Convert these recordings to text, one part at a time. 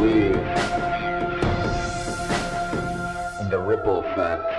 believe in the ripple effect.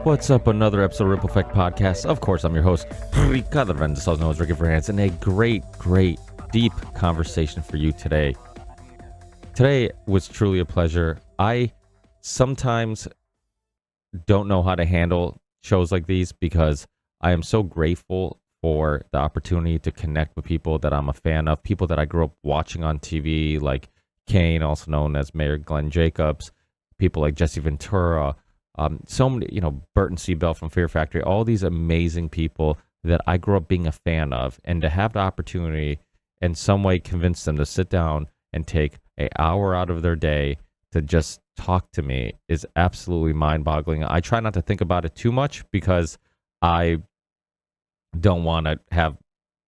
What's up? Another episode of Ripple Effect Podcast. Of course, I'm your host, Ricardo Renz, also known as Ricky Verhans, and a great, deep conversation for you today. Today was truly a pleasure. I sometimes don't know how to handle shows like these because I am so grateful for the opportunity to connect with people that I'm a fan of, people that I grew up watching on TV, like Kane, also known as Mayor Glenn Jacobs, people like Jesse Ventura, so many, Burton C. Bell from Fear Factory, all these amazing people that I grew up being a fan of, and to have the opportunity in some way convince them to sit down and take an hour out of their day to just talk to me is absolutely mind-boggling. I try not to think about it too much because I don't want to have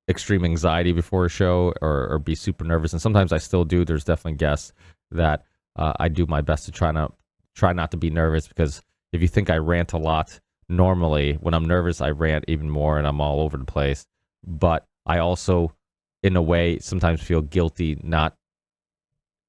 extreme anxiety before a show or be super nervous, and sometimes I still do. There's definitely guests that I do my best to try not to be nervous, because if you think I rant a lot, normally when I'm nervous, I rant even more and I'm all over the place. But I also, in a way, sometimes feel guilty not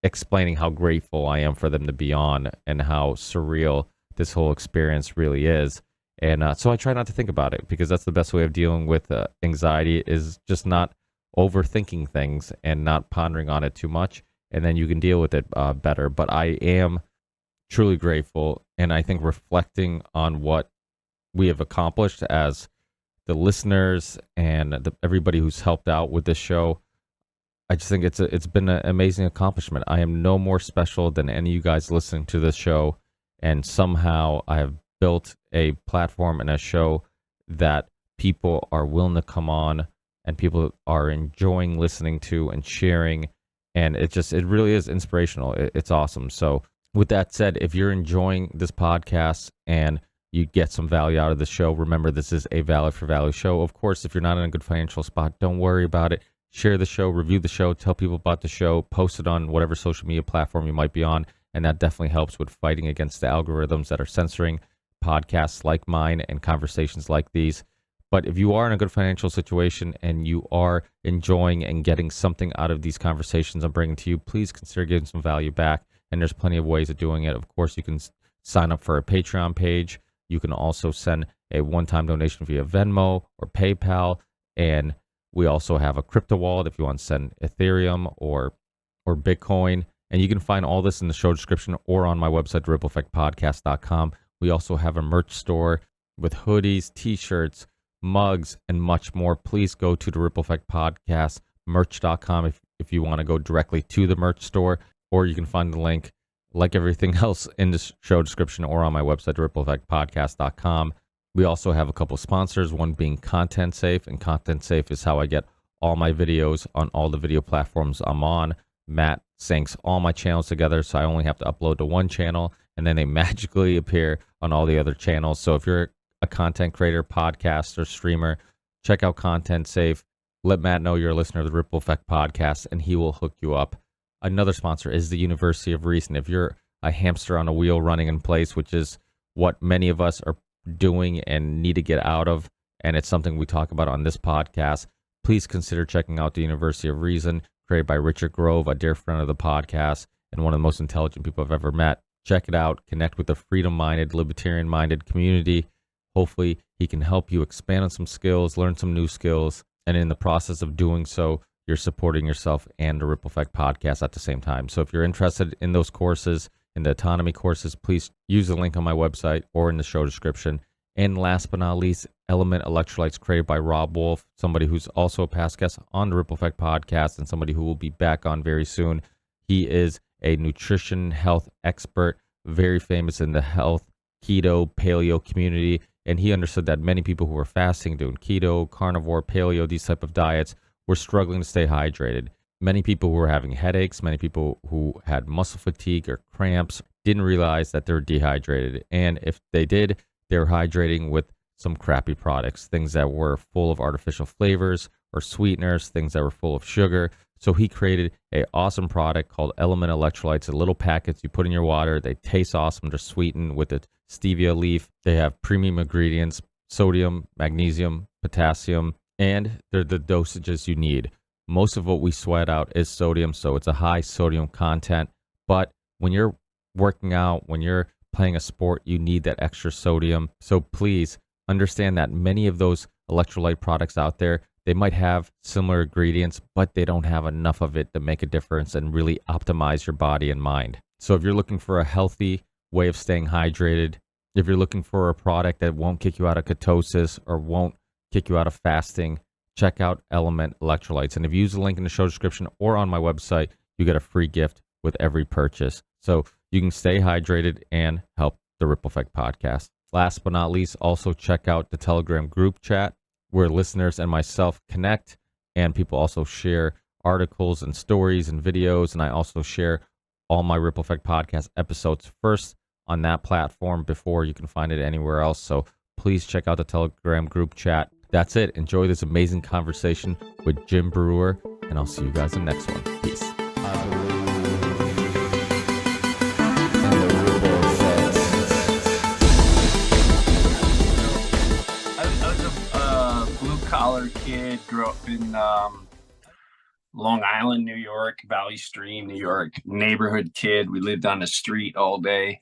explaining how grateful I am for them to be on and how surreal this whole experience really is. And so I try not to think about it, because that's the best way of dealing with anxiety, is just not overthinking things and not pondering on it too much. And then you can deal with it better. But I am truly grateful, and I think reflecting on what we have accomplished as the listeners and everybody who's helped out with this show, I just think it's been an amazing accomplishment. I am no more special than any of you guys listening to this show, and somehow I have built a platform and a show that people are willing to come on and people are enjoying listening to and sharing, and it really is inspirational. It's awesome. So with that said, if you're enjoying this podcast and you get some value out of the show, remember, this is a value for value show. Of course, if you're not in a good financial spot, don't worry about it. Share the show, review the show, tell people about the show, post it on whatever social media platform you might be on, and that definitely helps with fighting against the algorithms that are censoring podcasts like mine and conversations like these. But if you are in a good financial situation and you are enjoying and getting something out of these conversations I'm bringing to you, please consider giving some value back. And there's plenty of ways of doing it. Of course, you can sign up for a Patreon page. You can also send a one-time donation via Venmo or PayPal. And we also have a crypto wallet if you want to send Ethereum or Bitcoin. And you can find all this in the show description or on my website, rippleeffectpodcast.com. We also have a merch store with hoodies, t-shirts, mugs, and much more. Please go to the Ripple Effect Podcast merch.com if you want to go directly to the merch store. Or you can find the link, like everything else, in the show description or on my website, rippleeffectpodcast.com. We also have a couple sponsors, one being Content Safe, and Content Safe is how I get all my videos on all the video platforms I'm on. Matt syncs all my channels together, so I only have to upload to one channel, and then they magically appear on all the other channels. So if you're a content creator, podcaster, streamer, check out Content Safe. Let Matt know you're a listener of the Ripple Effect Podcast, and he will hook you up. Another sponsor is the University of Reason. If you're a hamster on a wheel running in place, which is what many of us are doing and need to get out of, and it's something we talk about on this podcast, please consider checking out the University of Reason, created by Richard Grove, a dear friend of the podcast and one of the most intelligent people I've ever met. Check it out. Connect with a freedom-minded, libertarian-minded community. Hopefully, he can help you expand on some skills, learn some new skills, and in the process of doing so, you're supporting yourself and the Ripple Effect Podcast at the same time. So if you're interested in those courses, in the autonomy courses, please use the link on my website or in the show description. And last but not least, Element Electrolytes, created by Rob Wolf, somebody who's also a past guest on the Ripple Effect Podcast and somebody who will be back on very soon. He is a nutrition health expert, very famous in the health, keto, paleo community. And he understood that many people who were fasting, doing keto, carnivore, paleo, these type of diets, were struggling to stay hydrated. Many people who were having headaches, many people who had muscle fatigue or cramps didn't realize that they're dehydrated. And if they did, they were hydrating with some crappy products, things that were full of artificial flavors or sweeteners, things that were full of sugar. So he created an awesome product called Element Electrolytes, little packets you put in your water. They taste awesome. They're sweetened with a stevia leaf. They have premium ingredients, sodium, magnesium, potassium, and they're the dosages you need. Most of what we sweat out is sodium, so it's a high sodium content. But when you're working out, when you're playing a sport, you need that extra sodium. So please understand that many of those electrolyte products out there, they might have similar ingredients, but they don't have enough of it to make a difference and really optimize your body and mind. So if you're looking for a healthy way of staying hydrated, if you're looking for a product that won't kick you out of ketosis or won't kick you out of fasting, check out Element Electrolytes. And if you use the link in the show description or on my website, you get a free gift with every purchase. So you can stay hydrated and help the Ripple Effect podcast. Last but not least, also check out the Telegram group chat where listeners and myself connect, and people also share articles and stories and videos. And I also share all my Ripple Effect podcast episodes first on that platform before you can find it anywhere else. So please check out the Telegram group chat. That's it. Enjoy this amazing conversation with Jim Breuer, and I'll see you guys in the next one. Peace. Collar kid, grew up in Long Island, New York, Valley Stream, New York, neighborhood kid. We lived on the street all day.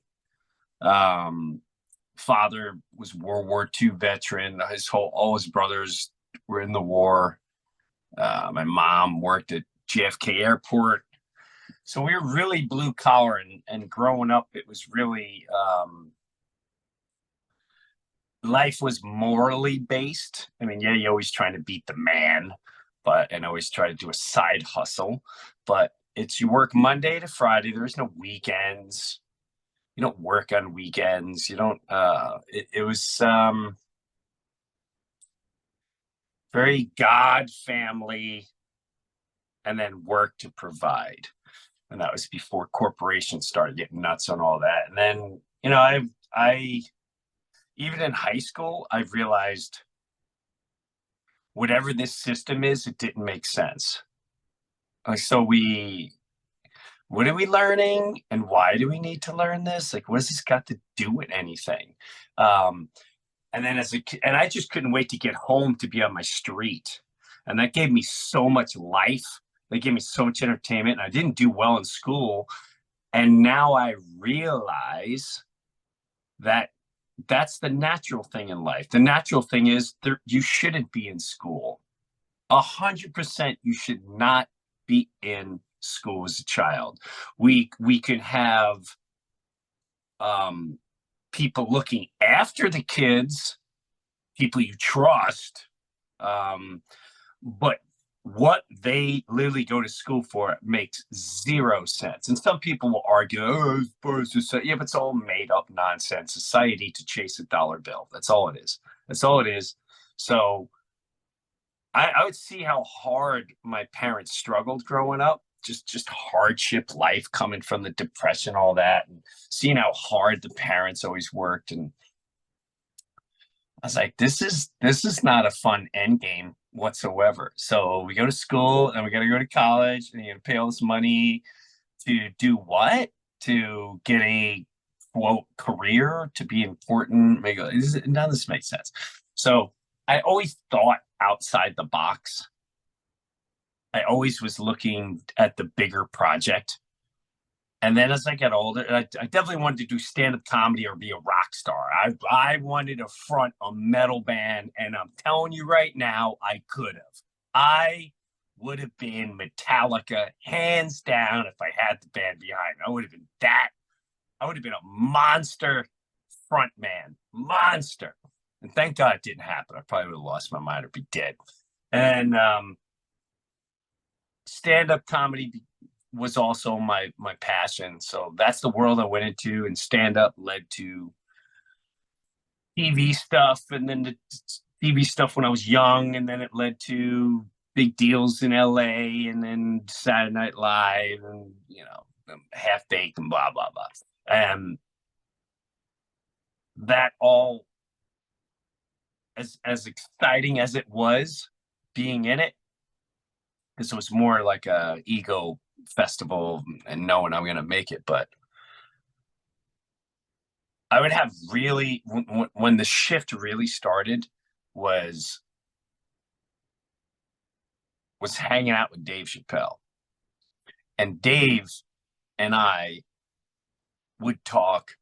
Father was World War II veteran. All his brothers were in the war. My mom worked at JFK Airport. So we were really blue collar, and growing up, it was really life was morally based. I mean, yeah, you're always trying to beat the man, and always try to do a side hustle. But it's you work Monday to Friday. There's no weekends. You don't work on weekends. You don't. It was very God, family, and then work to provide. And that was before corporations started getting nuts on all that. And then, I even in high school, I've realized whatever this system is, it didn't make sense. So what are we learning, and why do we need to learn this? Like, what has this got to do with anything? And then and I just couldn't wait to get home to be on my street. And that gave me so much life. They gave me so much entertainment, and I didn't do well in school. And now I realize that that's the natural thing in life. The natural thing is you shouldn't be in school. 100% you should not be in school as a child. We can have people looking after the kids, people you trust, but what they literally go to school for makes zero sense. And some people will argue, yeah, but it's all made up nonsense. Society to chase a dollar bill. That's all it is. That's all it is. So I would see how hard my parents struggled growing up. Just hardship life, coming from the depression, all that, and seeing how hard the parents always worked. And I was like, this is not a fun end game whatsoever. So we go to school, and we got to go to college, and you got to pay all this money to do what? To get a quote career, to be important. None of this makes sense. So I always thought outside the box. I always was looking at the bigger project. And then as I got older, I definitely wanted to do stand-up comedy or be a rock star. I wanted to front a metal band, and I'm telling you right now, I could have. I would have been Metallica, hands down, if I had the band behind me. I would have been that. I would have been a monster front man. Monster. And thank God it didn't happen. I probably would have lost my mind or be dead. And stand-up comedy was also my passion. So that's the world I went into, and stand up led to TV stuff, and then the TV stuff when I was young, and then it led to big deals in LA, and then Saturday Night Live, and Half Baked, and blah blah blah. And that all, as exciting as it was being in it, because it was more like a ego festival and knowing I'm going to make it. But I would have really, when the shift really started, was hanging out with Dave Chappelle. And Dave and I would talk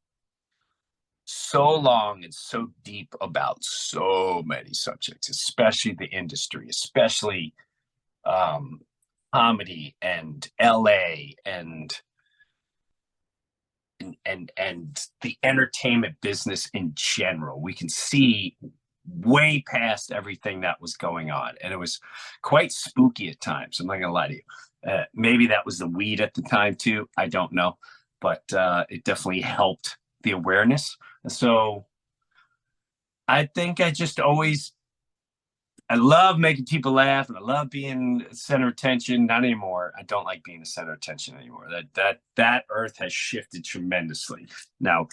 so long and so deep about so many subjects, especially the industry, especially comedy and LA and the entertainment business in general. We can see way past everything that was going on, and it was quite spooky at times. I'm not gonna lie to you. Maybe that was the weed at the time too. I don't know, but it definitely helped the awareness. So I think I love making people laugh, and I love being center of attention. Not anymore. I don't like being the center of attention anymore. That earth has shifted tremendously. Now,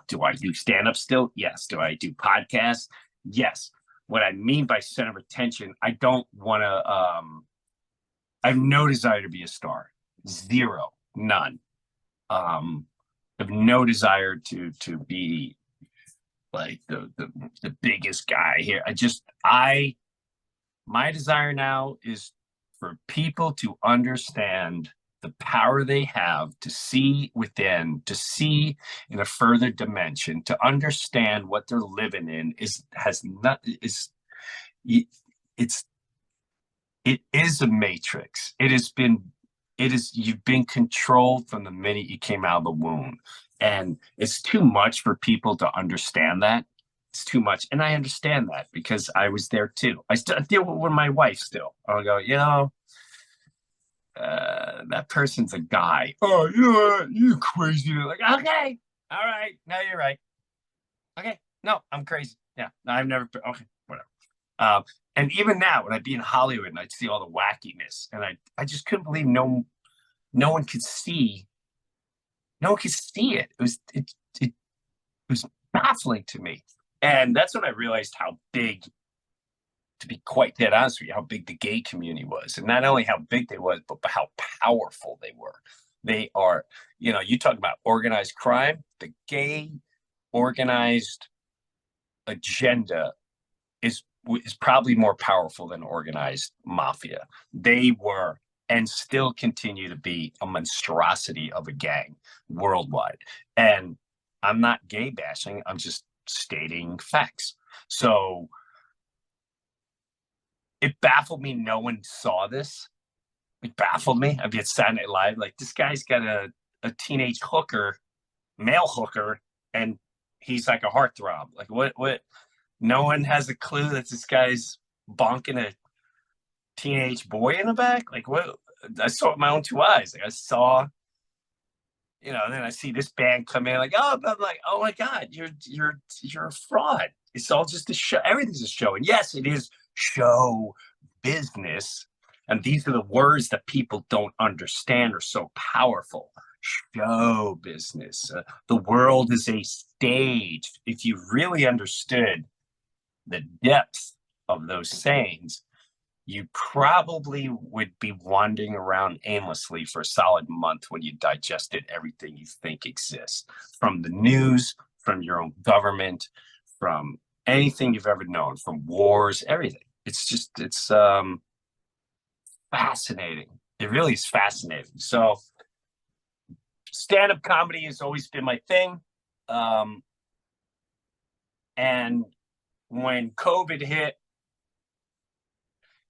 do I do stand up still? Yes. Do I do podcasts? Yes. What I mean by center of attention, I don't want to. I have no desire to be a star. Zero. None. I have no desire to be like the biggest guy here. My desire now is for people to understand the power they have to see within, to see in a further dimension, to understand what they're living in it is a matrix. You've been controlled from the minute you came out of the womb. And it's too much for people to understand that. It's too much. And I understand that because I was there too. I still deal with my wife still. I'll go, that person's a guy. Oh, you're crazy. Like, okay, all right. No, you're right. Okay. No, I'm crazy. Yeah. No, I've never been. Okay, whatever. And even now, when I'd be in Hollywood and I'd see all the wackiness, and I just couldn't believe no one could see. No one could see it. It was baffling to me. And that's when I realized how big, to be quite dead honest with you, how big the gay community was. And not only how big they was, but how powerful they were. They are, you talk about organized crime, the gay organized agenda is probably more powerful than organized mafia. They were and still continue to be a monstrosity of a gang worldwide. And I'm not gay bashing, I'm just stating facts. So it baffled me no one saw this. It baffled me. I'd be at Saturday Night Live, like, this guy's got a teenage hooker, male hooker, and he's like a heartthrob. Like, what? No one has a clue that this guy's bonking a teenage boy in the back. Like, what? I saw it with my own two eyes. Like, I saw, and then I see this band come in. Like, I'm like, oh my god, you're a fraud. It's all just a show. Everything's a show, and yes, it is show business. And these are the words that people don't understand are so powerful. Show business. The world is a stage. If you really understood the depth of those sayings, you probably would be wandering around aimlessly for a solid month when you digested everything you think exists, from the news, from your own government, from anything you've ever known, from wars, everything. It's fascinating. It really is fascinating. So stand-up comedy has always been my thing. And when COVID hit,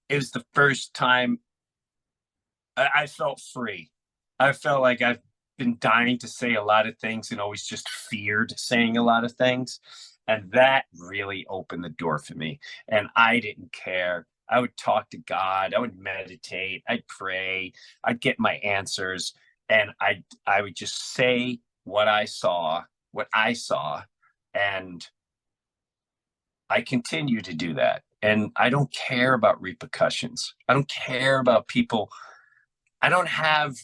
it was the first time I felt free. I felt like I've been dying to say a lot of things and always just feared saying a lot of things. And that really opened the door for me. And I didn't care. I would talk to God. I would meditate. I'd pray. I'd get my answers, and I would just say what I saw, and I continue to do that. And I don't care about repercussions. I don't care about people. I don't have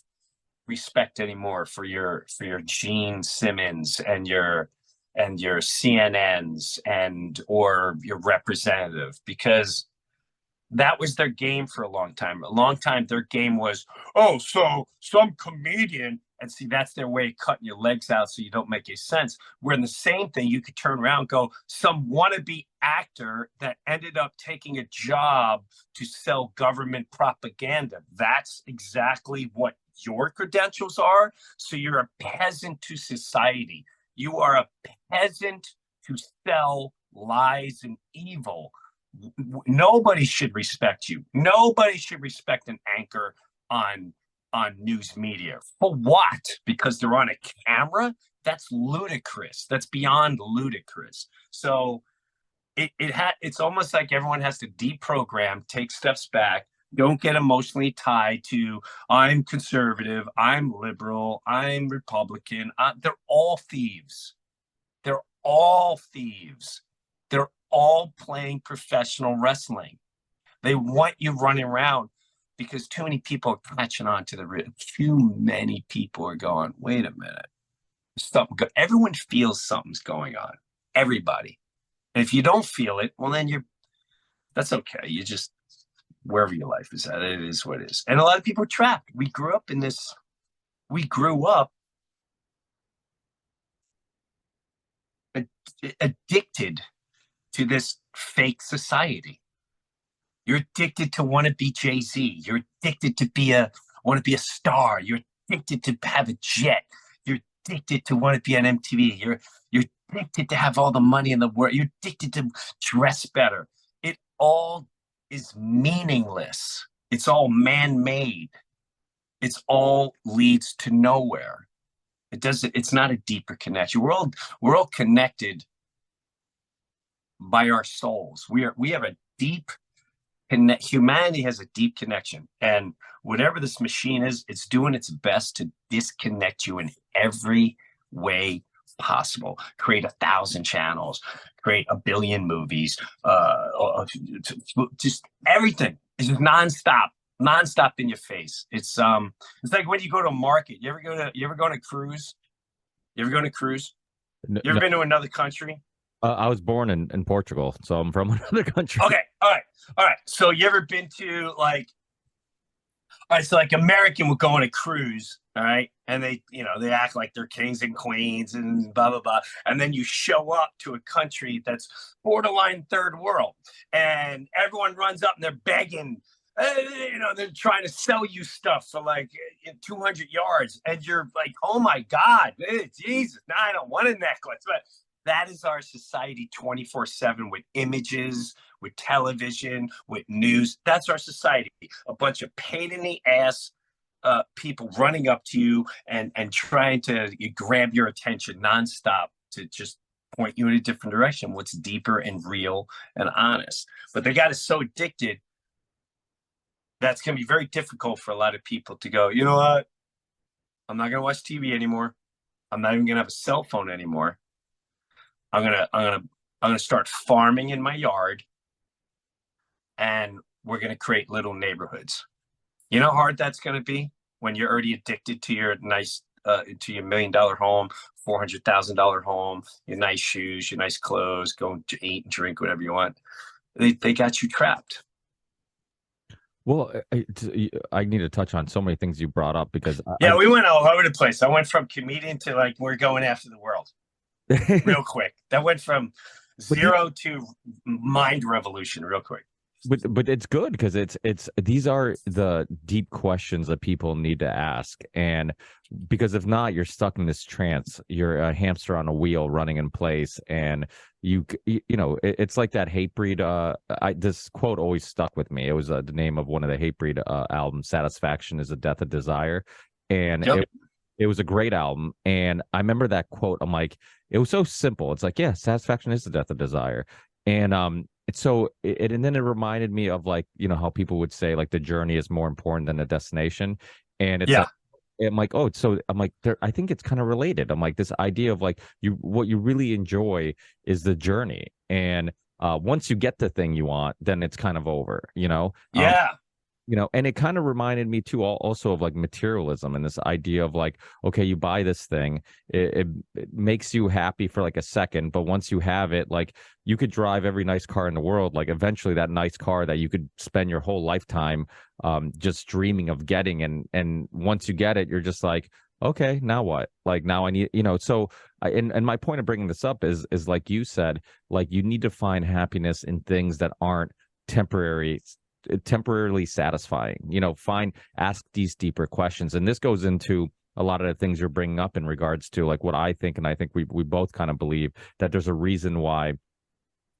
respect anymore for your Gene Simmons and your CNNs and or your representative, because that was their game for a long time. A long time, their game was, oh, so some comedian, and see, that's their way of cutting your legs out so you don't make any sense. Where in the same thing, you could turn around and go, some wannabe actor that ended up taking a job to sell government propaganda. That's exactly what your credentials are. So you're a peasant to society. You are a peasant to sell lies and evil. Nobody should respect you. Nobody should respect an anchor on news media. For what? Because they're on a camera? That's ludicrous. That's beyond ludicrous. So it's almost like everyone has to deprogram, take steps back, don't get emotionally tied to I'm conservative, I'm liberal, I'm Republican. They're all thieves. They're all thieves. They're all playing professional wrestling. They want you running around because too many people are catching on to the rhythm. Too many people are going, wait a minute. Everyone feels something's going on. Everybody. And if you don't feel it, well, then that's okay. You just, wherever your life is at, it is what it is. And a lot of people are trapped. We grew up addicted to this fake society. You're addicted to want to be Jay-Z. You're addicted to want to be a star. You're addicted to have a jet. You're addicted to want to be on MTV. You're addicted to have all the money in the world. You're addicted to dress better. It all is meaningless. It's all man-made. It's all leads to nowhere. It's not a deeper connection. We're all connected by our souls. We have a deep humanity has a deep connection, and whatever this machine is, it's doing its best to disconnect you in every way possible. Create 1,000 channels, create 1 billion movies, just everything is just nonstop in your face. It's like when you go to a market. You ever go on a cruise? You ever go on a cruise? You ever been to another country? I was born in Portugal, so I'm from another country. Okay, all right. So you ever been to all right, so like American would go on a cruise, all right, and they act like they're kings and queens and blah blah blah, and then you show up to a country that's borderline third world, and everyone runs up and they're begging. They're trying to sell you stuff for like 200 yards, and you're like, oh my God, Jesus, no, I don't want a necklace. But that is our society 24/7 with images, with television, with news. That's our society. A bunch of pain in the ass people running up to you and trying to grab your attention nonstop to just point you in a different direction. What's deeper and real and honest. But they got us so addicted. That's going to be very difficult for a lot of people to go, you know what? I'm not going to watch TV anymore. I'm not even going to have a cell phone anymore. I'm going to start farming in my yard, and we're going to create little neighborhoods. You know how hard that's going to be when you're already addicted to your nice, to your $1 million home, $400,000 home, your nice shoes, your nice clothes, go to eat and drink, whatever you want. They got you trapped. Well, I need to touch on so many things you brought up because we went all over the place. I went from comedian to like we're going after the world real quick. That went from zero to mind revolution real quick. But it's good because these are the deep questions that people need to ask, and because if not, you're stuck in this trance. You're a hamster on a wheel running in place, and it's like that Hatebreed. This quote always stuck with me. It was the name of one of the Hatebreed albums. "Satisfaction is the death of desire," and it was a great album. And I remember that quote. I'm like, it was so simple. It's like, yeah, satisfaction is the death of desire, and and then it reminded me of, like, how people would say, like, the journey is more important than the destination. And it's Yeah. like, I'm like, oh, so I'm like, I think it's kind of related. I'm like, this idea of, like, what you really enjoy is the journey. And once you get the thing you want, then it's kind of over. Yeah. And it kind of reminded me too, also, of, like, materialism and this idea of, like, okay, you buy this thing, it makes you happy for, like, a second, but once you have it, like, you could drive every nice car in the world, like, eventually that nice car that you could spend your whole lifetime just dreaming of getting, and once you get it, you're just like, okay, now what? Like, now I need, so and my point of bringing this up is like you said, like, you need to find happiness in things that aren't temporary temporarily satisfying. Ask these deeper questions, and this goes into a lot of the things you're bringing up in regards to, like, what I think, and I think we both kind of believe that there's a reason why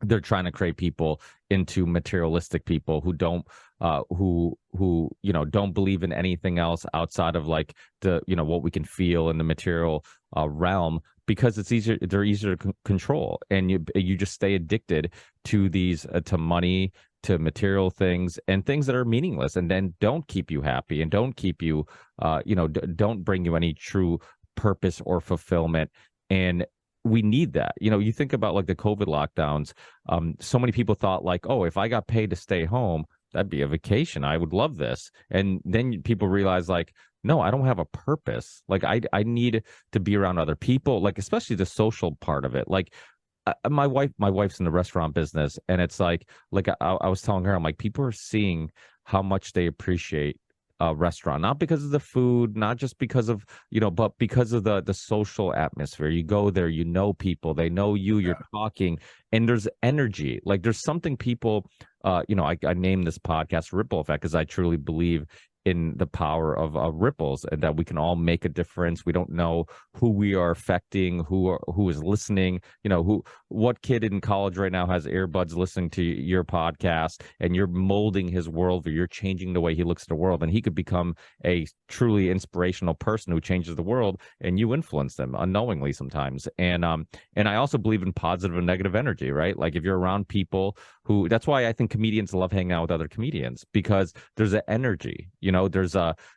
they're trying to create people into materialistic people who don't don't believe in anything else outside of, like, the what we can feel in the material realm, because they're easier to control, and you just stay addicted to these to money, to material things, and things that are meaningless, and then don't keep you happy, and don't keep you don't bring you any true purpose or fulfillment. And we need that. You think about, like, the COVID lockdowns. So many people thought, like, oh, if I got paid to stay home, that'd be a vacation. I would love this. And then people realize, like, no, I don't have a purpose. Like, I need to be around other people, like, especially the social part of it. Like, my wife's in the restaurant business, and it's like I was telling her, I'm like, people are seeing how much they appreciate a restaurant, not because of the food, not just because of, but because of the social atmosphere. You go there, people, they know you, you're talking, and there's energy. Like, there's something people, I named this podcast Ripple Effect because I truly believe in the power of ripples, and that we can all make a difference. We don't know who we are affecting, who is listening. What kid in college right now has earbuds listening to your podcast, and you're molding his worldview. You're changing the way he looks at the world, and he could become a truly inspirational person who changes the world, and you influence them unknowingly sometimes. And I also believe in positive and negative energy, right? Like, if you're around people who, that's why I think comedians love hanging out with other comedians, because there's an energy.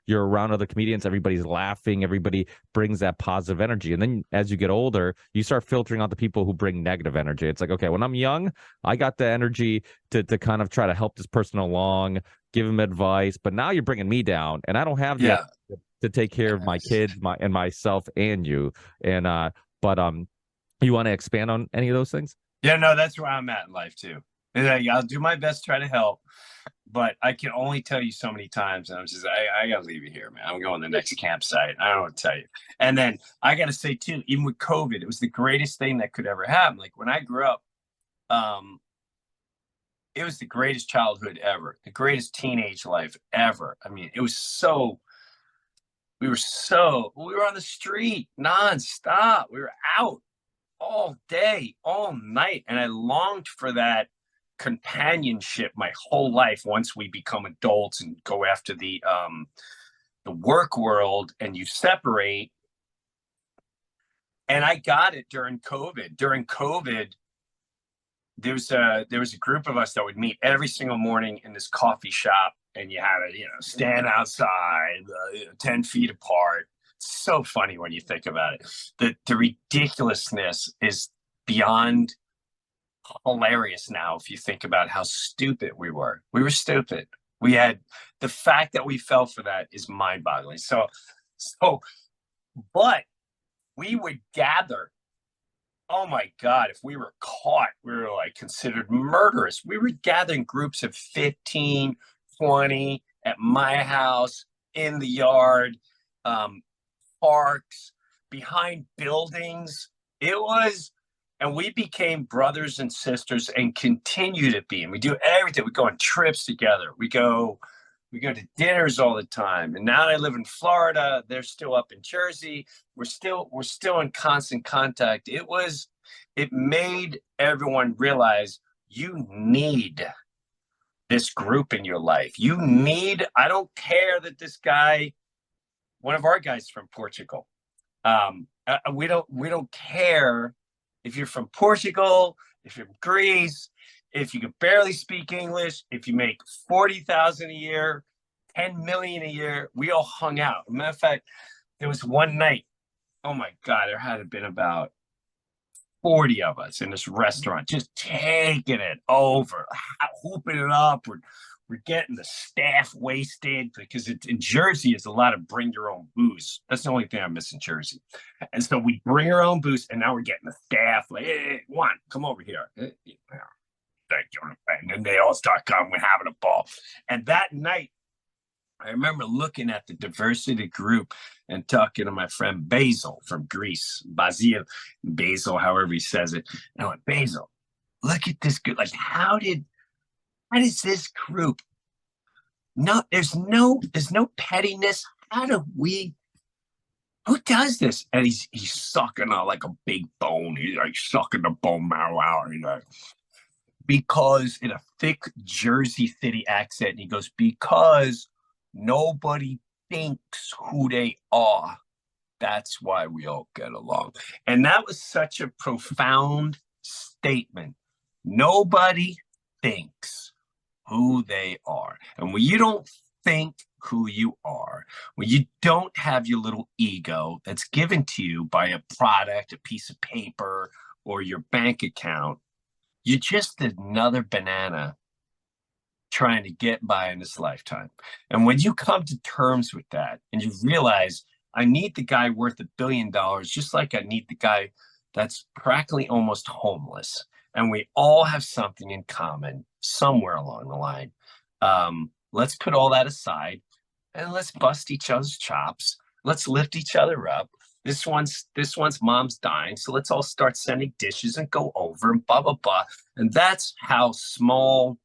You're around other comedians, everybody's laughing, everybody brings that positive energy. And then as you get older, you start filtering out the people who bring negative energy. It's like, okay, when I'm young, I got the energy to kind of try to help this person along, give him advice, but now you're bringing me down, and I don't have the Yeah. energy to take care of my kids, and myself and you. And but you want to expand on any of those things? Yeah, no, that's where I'm at in life too. And I'll do my best to try to help, but I can only tell you so many times, and I gotta leave you here, man. I'm going to the next campsite. I don't know what to tell you. And then I gotta say too, even with COVID, it was the greatest thing that could ever happen. Like, when I grew up, um, it was the greatest childhood ever, the greatest teenage life ever. I mean, it was so we were on the street nonstop. We were out all day, all night. And I longed for that companionship my whole life once we become adults and go after the work world and you separate. And I got it during COVID. During COVID, there was a group of us that would meet every single morning in this coffee shop, and you had to stand outside 10 feet apart. It's so funny when you think about it. The ridiculousness is beyond hilarious now if you think about how stupid we were. We were stupid. We had the fact that we fell for that is mind-boggling. So but we would gather. Oh my God, if we were caught, we were like considered murderous. We were gathering groups of 15, 20 at my house, in the yard, um, parks, behind buildings. It was, and we became brothers and sisters and continue to be. And we do everything. We go on trips together. We go to dinners all the time. And now I live in Florida. They're still up in Jersey. We're still in constant contact. It made everyone realize you need this group in your life. I don't care that this guy, one of our guys from Portugal. We don't care if you're from Portugal, if you're from Greece, if you could barely speak English, if you make 40,000 a year, 10 million a year, we all hung out. Matter of fact, there was one night, oh my God, there had been about 40 of us in this restaurant, just taking it over, hooping it up. We're getting the staff wasted because in Jersey is a lot of bring your own booze. That's the only thing I miss in Jersey. And so we bring our own booze, and now we're getting the staff like, hey, Juan, come over here. Thank you. And then they all start coming. We're having a ball. And that night, I remember looking at the diversity group and talking to my friend Basil from Greece, Basil, however he says it. And I went, Basil, look at this group. Like, how does this group? No, there's no pettiness. Who does this? And he's sucking on like a big bone. He's like sucking the bone marrow out. You know, because in a thick Jersey City accent, he goes, because nobody thinks who they are. That's why we all get along. And that was such a profound statement. Nobody thinks who they are. And when you don't think who you are, when you don't have your little ego that's given to you by a product, a piece of paper, or your bank account, you're just another banana trying to get by in this lifetime. And when you come to terms with that and you realize, I need the guy worth $1 billion, just like I need the guy that's practically almost homeless. And we all have something in common somewhere along the line. Let's put all that aside and let's bust each other's chops. Let's lift each other up. This one's mom's dying, so let's all start sending dishes and go over and blah blah blah. And that's how small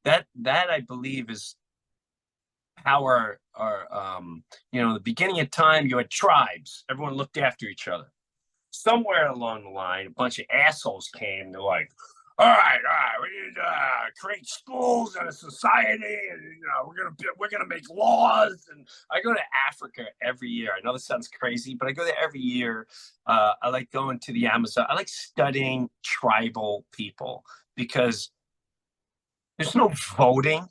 that I believe is how our the beginning of time, you had tribes. Everyone looked after each other. Somewhere along the line, a bunch of assholes came. They're like, all right, we need to create schools and a society, and we're gonna make laws. And I go to Africa every year. I know this sounds crazy, but I go there every year. I like going to the Amazon. I like studying tribal people because there's no voting,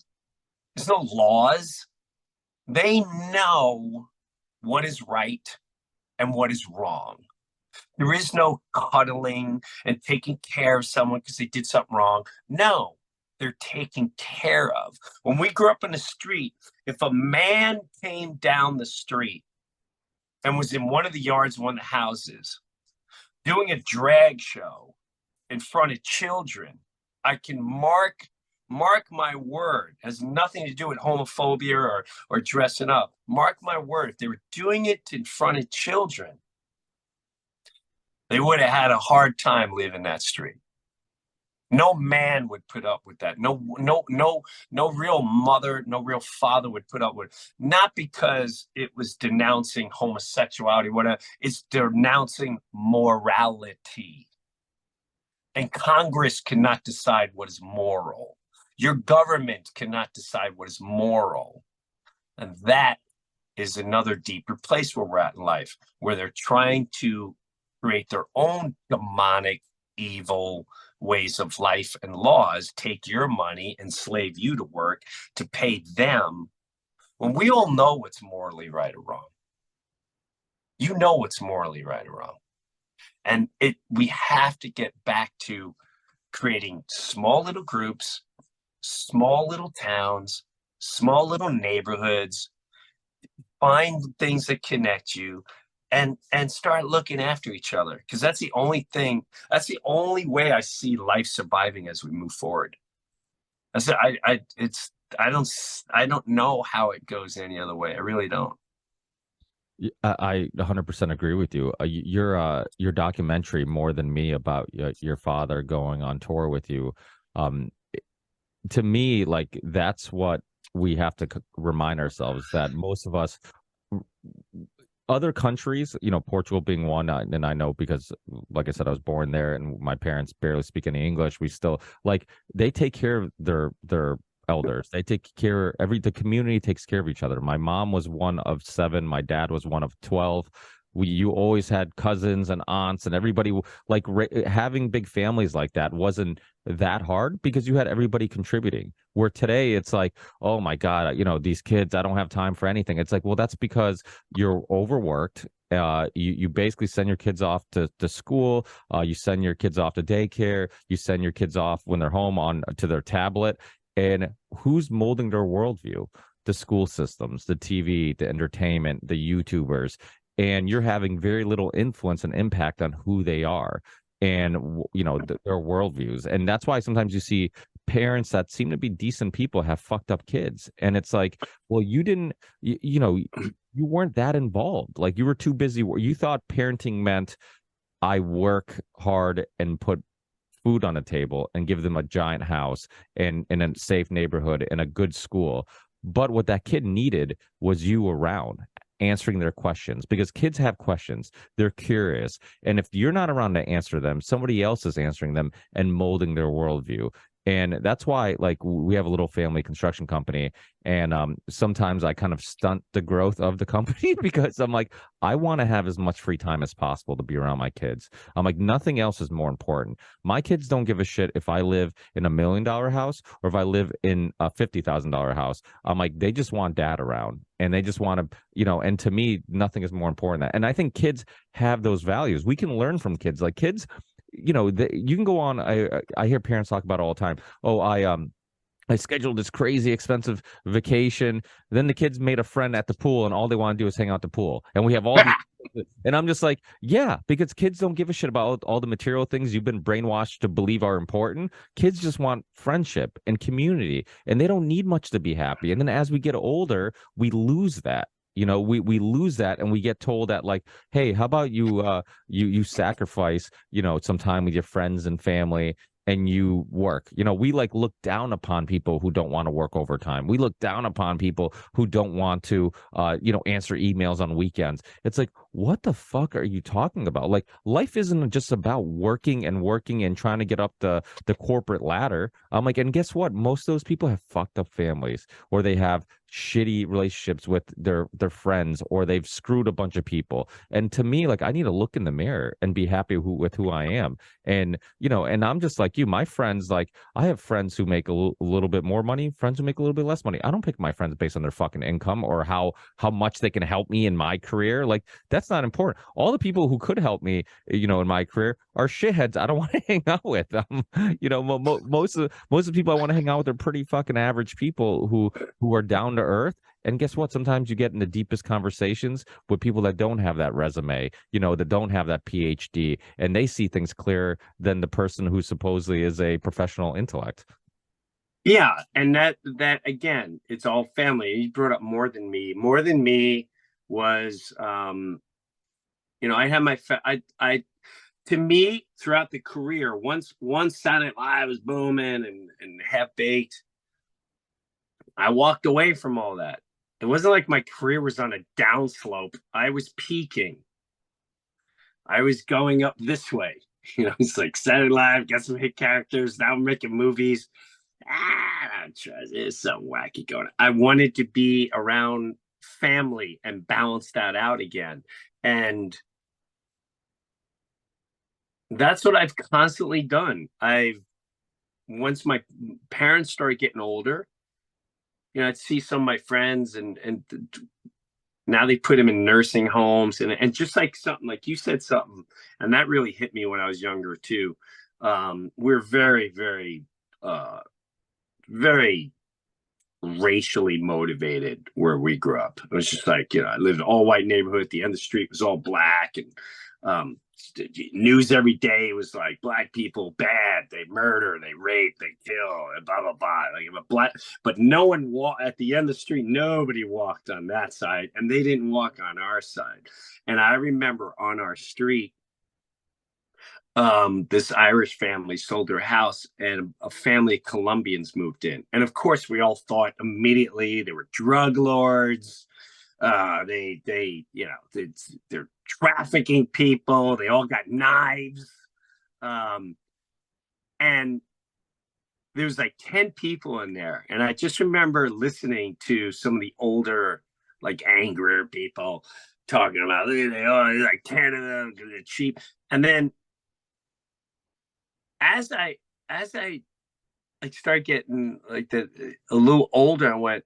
there's no laws. They know what is right and what is wrong. There is no cuddling and taking care of someone because they did something wrong. No, they're taken care of. When we grew up in the street, if a man came down the street and was in one of the yards, one of the houses, doing a drag show in front of children, I can mark my word. It has nothing to do with homophobia or dressing up. Mark my word. If they were doing it in front of children, they would have had a hard time leaving that street. No man would put up with that. No real mother, no real father would put up with it. Not because it was denouncing homosexuality, whatever. It's denouncing morality. And Congress cannot decide what is moral. Your government cannot decide what is moral. And that is another deeper place where we're at in life, where they're trying to create their own demonic, evil ways of life and laws, take your money, enslave you to work to pay them, when we all know what's morally right or wrong. You know what's morally right or wrong. And we have to get back to creating small little groups, small little towns, small little neighborhoods, find things that connect you, and start looking after each other, because that's the only way I see life surviving as we move forward. I don't know how it goes any other way. I really don't. I 100% agree with you. Your documentary, More Than Me, about your father going on tour with you, to me, like, that's what we have to remind ourselves, that most of us, other countries, Portugal being one, and I know because, like I said, I was born there and my parents barely speak any English. We still, like, they take care of their elders. They take care, the community takes care of each other. My mom was one of 7. My dad was one of 12. You always had cousins and aunts and everybody like having big families like that wasn't that hard because you had everybody contributing. Where today it's like, oh my God, these kids, I don't have time for anything. It's like, well, that's because you're overworked. You basically send your kids off to school. You send your kids off to daycare. You send your kids off when they're home on to their tablet. And who's molding their worldview? The school systems, the TV, the entertainment, the YouTubers, and you're having very little influence and impact on who they are and their worldviews. And that's why sometimes you see parents that seem to be decent people have fucked up kids, and it's like, well, you didn't, you weren't that involved. Like you were too busy. You thought parenting meant I work hard and put food on the table and give them a giant house and in a safe neighborhood and a good school. But what that kid needed was you around answering their questions, because kids have questions. They're curious. And if you're not around to answer them, somebody else is answering them and molding their worldview. And that's why, like, we have a little family construction company, and sometimes I kind of stunt the growth of the company because I'm like, I want to have as much free time as possible to be around my kids. I'm like, nothing else is more important. My kids don't give a shit if I live in $1 million house or if I live in a $50,000 house. I'm like, they just want dad around, and they just want to, and to me, nothing is more important than that. And I think kids have those values. We can learn from kids. Like kids, you can go on. I hear parents talk about it all the time. Oh, I scheduled this crazy expensive vacation. Then the kids made a friend at the pool, and all they want to do is hang out at the pool. And we have all these. And I'm just like, yeah, because kids don't give a shit about all the material things you've been brainwashed to believe are important. Kids just want friendship and community, and they don't need much to be happy. And then as we get older, we lose that. We lose that, and we get told that, like, hey, how about you sacrifice some time with your friends and family, and you work. We like look down upon people who don't want to work overtime. We look down upon people who don't want to answer emails on weekends. It's like, what the fuck are you talking about? Like, life isn't just about working and trying to get up the corporate ladder. I'm like, and guess what? Most of those people have fucked up families, or they have shitty relationships with their friends, or they've screwed a bunch of people. And to me, like, I need to look in the mirror and be happy with who I am. And and I'm just like you. My friends, like, I have friends who make a little bit more money, friends who make a little bit less money. I don't pick my friends based on their fucking income or how much they can help me in my career. Like, that's not important. All the people who could help me, in my career are shitheads I don't want to hang out with. Most of the people I want to hang out with are pretty fucking average people who are down to earth. And guess what? Sometimes you get in the deepest conversations with people that don't have that resume, that don't have that PhD, and they see things clearer than the person who supposedly is a professional intellect. Yeah, and that again, it's all family. You brought up more than me. More than me was, I had I to me throughout the career, once Saturday Night Live was booming and Half Baked, I walked away from all that. It wasn't like my career was on a downslope. I was peaking. I was going up this way. It's like Saturday Night Live, got some hit characters. Now I'm making movies. It's so wacky going. I wanted to be around family and balance that out again. And that's what I've constantly done. Once my parents started getting older, I'd see some of my friends and now they put them in nursing homes and just like something like you said something, and that really hit me when I was younger too. We're very, very, very racially motivated where we grew up. It was just like, I lived in an all white neighborhood. At the end of the street was all black, and news every day was like black people bad, they murder, they rape, they kill, and blah blah blah. But no one walked at the end of the street. Nobody walked on that side, and they didn't walk on our side. And I remember on our street, this Irish family sold their house, and a family of Colombians moved in. And of course, we all thought immediately they were drug lords. They're trafficking people. They all got knives. And there was like 10 people in there. And I just remember listening to some of the older, like angrier people talking about, oh, like Canada because they're cheap. And then as I like start getting like a little older, I went,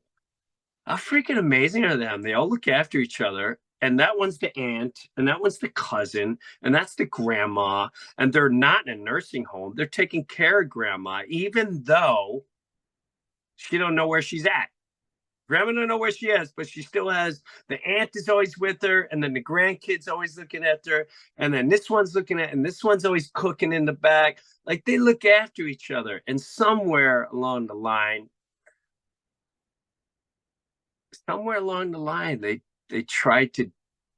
how freaking amazing are them? They all look after each other. And that one's the aunt, and that one's the cousin, and that's the grandma. And they're not in a nursing home. They're taking care of grandma, even though she don't know where she's at. Grandma don't know where she is, but she still has, the aunt is always with her, and then the grandkids always looking at her, and then this one's looking at, and this one's always cooking in the back. Like they look after each other. And somewhere along the line, they tried to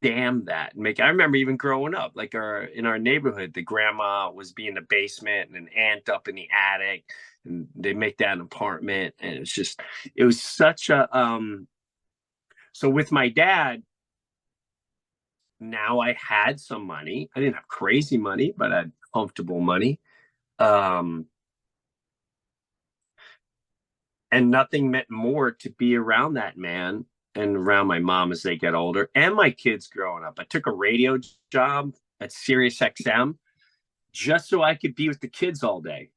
dam that and make. I remember even growing up, like in our neighborhood, the grandma was be in the basement and an aunt up in the attic, and they make that an apartment. And it was such a so with my dad, now I had some money. I didn't have crazy money, but I had comfortable money. Um and nothing meant more to be around that man and around my mom as they get older and my kids growing up. I took a radio job at Sirius XM just so I could be with the kids all day.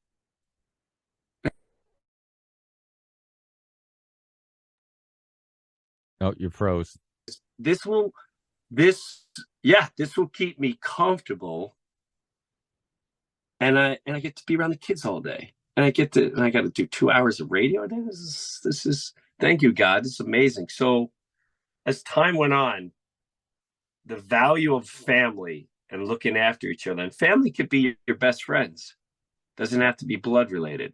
Oh, you froze. This will this yeah, this will keep me comfortable, and I get to be around the kids all day. And I got to do 2 hours of radio a day. This is thank you, God. This is amazing. So as time went on, the value of family and looking after each other, and family could be your best friends, doesn't have to be blood related.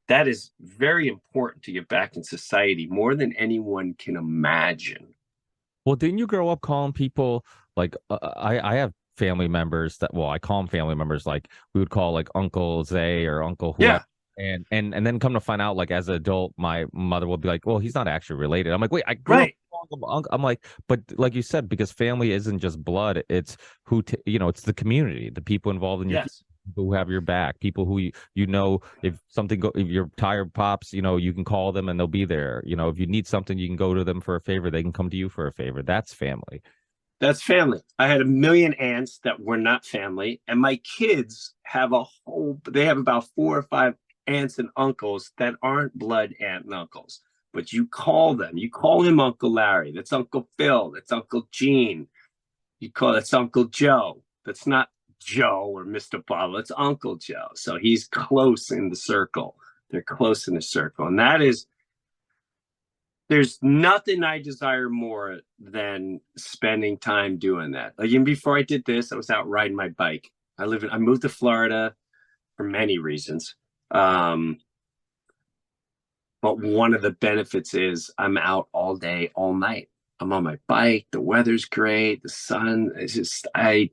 That is very important to get back in society more than anyone can imagine. Well, didn't you grow up calling people like I have family members that, well, I call them family members, like we would call like Uncle Zay or Uncle whoever. Yeah, And then come to find out, like as an adult, my mother will be like, well, he's not actually related. I'm like, wait, I grew up right. calling him uncle. I'm like, but like you said, because family isn't just blood, it's it's the community, the people involved in your Yes. who have your back, people who you know, if if your tire pops, you can call them and they'll be there. If you need something, you can go to them for a favor, they can come to you for a favor. That's family. That's family. I had a million aunts that were not family, and my kids they have about 4 or 5 aunts and uncles that aren't blood aunt and uncles. But you call him Uncle Larry. That's Uncle Phil. That's Uncle Gene. That's Uncle Joe. That's not Joe or Mr. Pablo. It's Uncle Joe. So he's close in the circle. They're close in the circle. And there's nothing I desire more than spending time doing that. Like even before I did this, I was out riding my bike. I moved to Florida for many reasons. But one of the benefits is I'm out all day, all night. I'm on my bike. The weather's great. The sun is just, I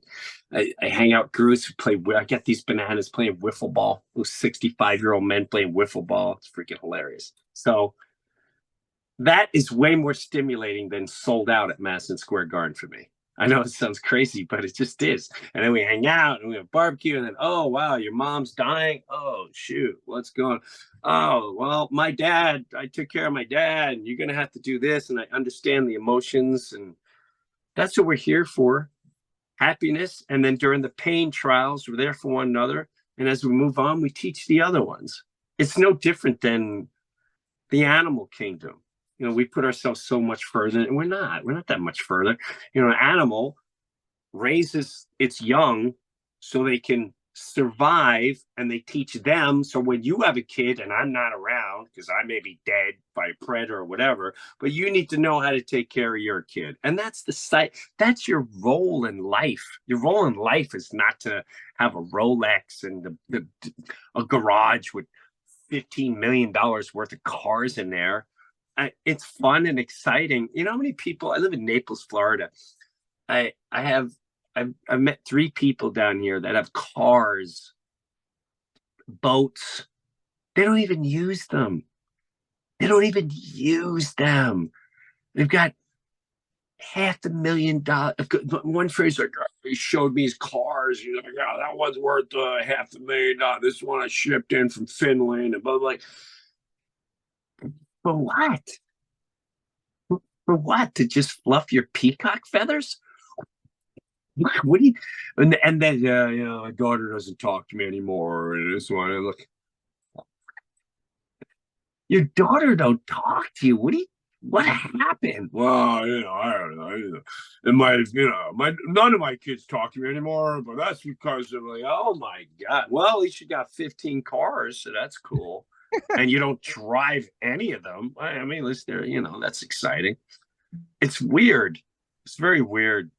hang out with groups who play. I get these bananas playing wiffle ball. Those 65-year-old men playing wiffle ball. It's freaking hilarious. So that is way more stimulating than sold out at Madison Square Garden for me. I know it sounds crazy, but it just is. And then we hang out and we have barbecue, and then, oh, wow, your mom's dying. Oh, shoot, what's going on? Oh, well, I took care of my dad, and you're going to have to do this. And I understand the emotions, and that's what we're here for, happiness. And then during the pain trials, we're there for one another. And as we move on, we teach the other ones. It's no different than the animal kingdom. We put ourselves so much further, and we're not that much further. An animal raises its young so they can survive, and they teach them. So when you have a kid and I'm not around because I may be dead by a predator or whatever, but you need to know how to take care of your kid. And that's your role in life. Your role in life is not to have a Rolex and a garage with $15 million worth of cars in there. It's fun and exciting. You know how many people? I live in Naples, Florida. I've met 3 people down here that have cars, boats. They don't even use them. They've got $500,000. One phrase like, he showed me his cars. He's like, yeah, that one's worth $500,000. This one I shipped in from Finland, and blah blah. But what? For what? To just fluff your peacock feathers? What do you? And then my daughter doesn't talk to me anymore. And this one, and look, your daughter don't talk to you. What do you? What happened? Well, I don't know. And my none of my kids talk to me anymore. But that's because they're like, oh my god. Well, at least you got 15 cars, so that's cool. And you don't drive any of them. I mean, at least they're that's exciting. It's weird. It's very weird.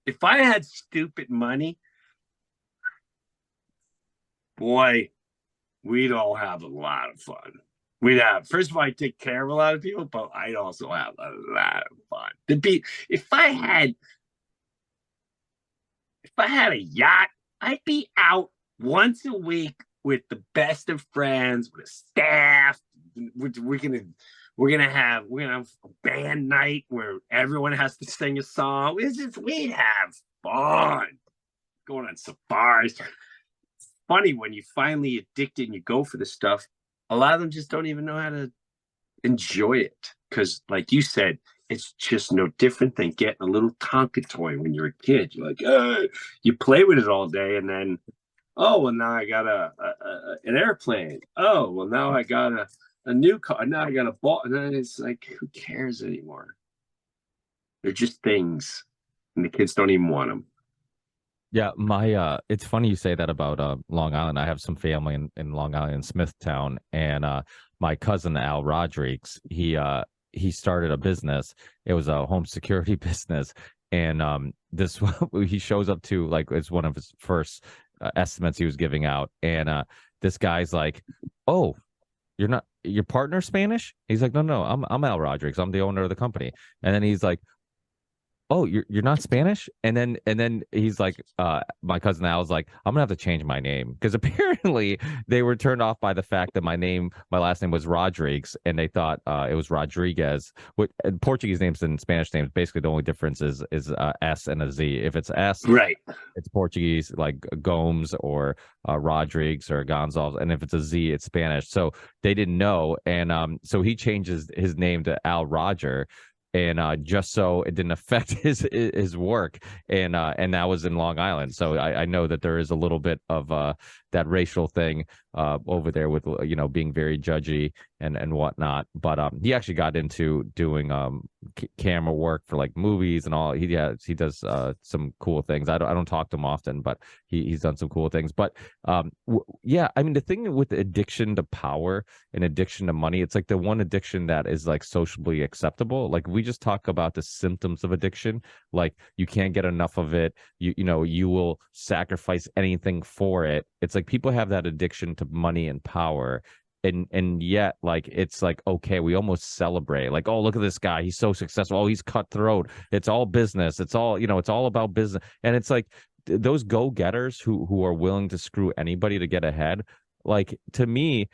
If I had stupid money, boy, we'd all have a lot of fun. We'd have, first of all, I take care of a lot of people, but I'd also have a lot of fun. If I had a yacht, I'd be out once a week with the best of friends, with a staff. We're gonna have a band night where everyone has to sing a song. We'd have fun going on safaris. It's funny when you finally addicted and you go for the stuff. A lot of them just don't even know how to enjoy it because, like you said, it's just no different than getting a little Tonka toy when you're a kid. You're like, you play with it all day, and then, oh, well, now I got an airplane. Oh, well, now I got a new car. Now I got a ball. And then it's like, who cares anymore? They're just things, and the kids don't even want them. Yeah, it's funny you say that about Long Island. I have some family in Long Island, in Smithtown, and my cousin Al Rodriguez, he started a business. It was a home security business, and this he shows up to, like, it's one of his first estimates he was giving out, and this guy's like, "Oh, you're not your partner Spanish?" He's like, "No, I'm Al Rodriguez. I'm the owner of the company." And then he's like, "Oh, you're not Spanish?" And then he's like, my cousin Al's like, "I'm gonna have to change my name," because apparently they were turned off by the fact that my last name was Rodriguez, and they thought it was Rodriguez. With Portuguese names and Spanish names, basically the only difference is S and a Z. If it's S, Right. it's Portuguese, like Gomes or Rodriguez or Gonzalez, and if it's a Z, it's Spanish. So they didn't know, and so he changes his name to Al Roger, and just so it didn't affect his work, and that was in Long Island. So I know that there is a little bit of that racial thing over there with being very judgy and whatnot. But he actually got into doing camera work for like movies and all. He does some cool things. I don't talk to him often, but he's done some cool things. But yeah, I mean, the thing with addiction to power and addiction to money, it's like the one addiction that is like socially acceptable. Like, we just talk about the symptoms of addiction, like you can't get enough of it. You will sacrifice anything for it. It's like people have that addiction to money and power. And yet, like, it's like, okay, we almost celebrate, like, oh, look at this guy, he's so successful, oh, he's cutthroat, it's all business, it's all it's all about business. And it's like those go-getters who are willing to screw anybody to get ahead, like, to me,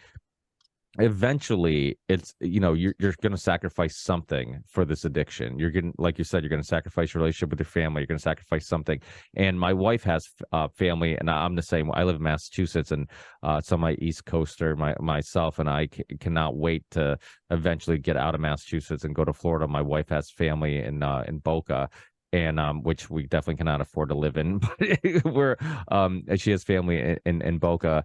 eventually it's you're going to sacrifice something for this addiction. You're going, like you said, you're going to sacrifice your relationship with your family, you're going to sacrifice something. And my wife has family, and I'm the same. I live in Massachusetts, and so my East Coaster, myself and I cannot wait to eventually get out of Massachusetts and go to Florida. My wife has family in Boca, and which we definitely cannot afford to live in, but we're she has family in Boca,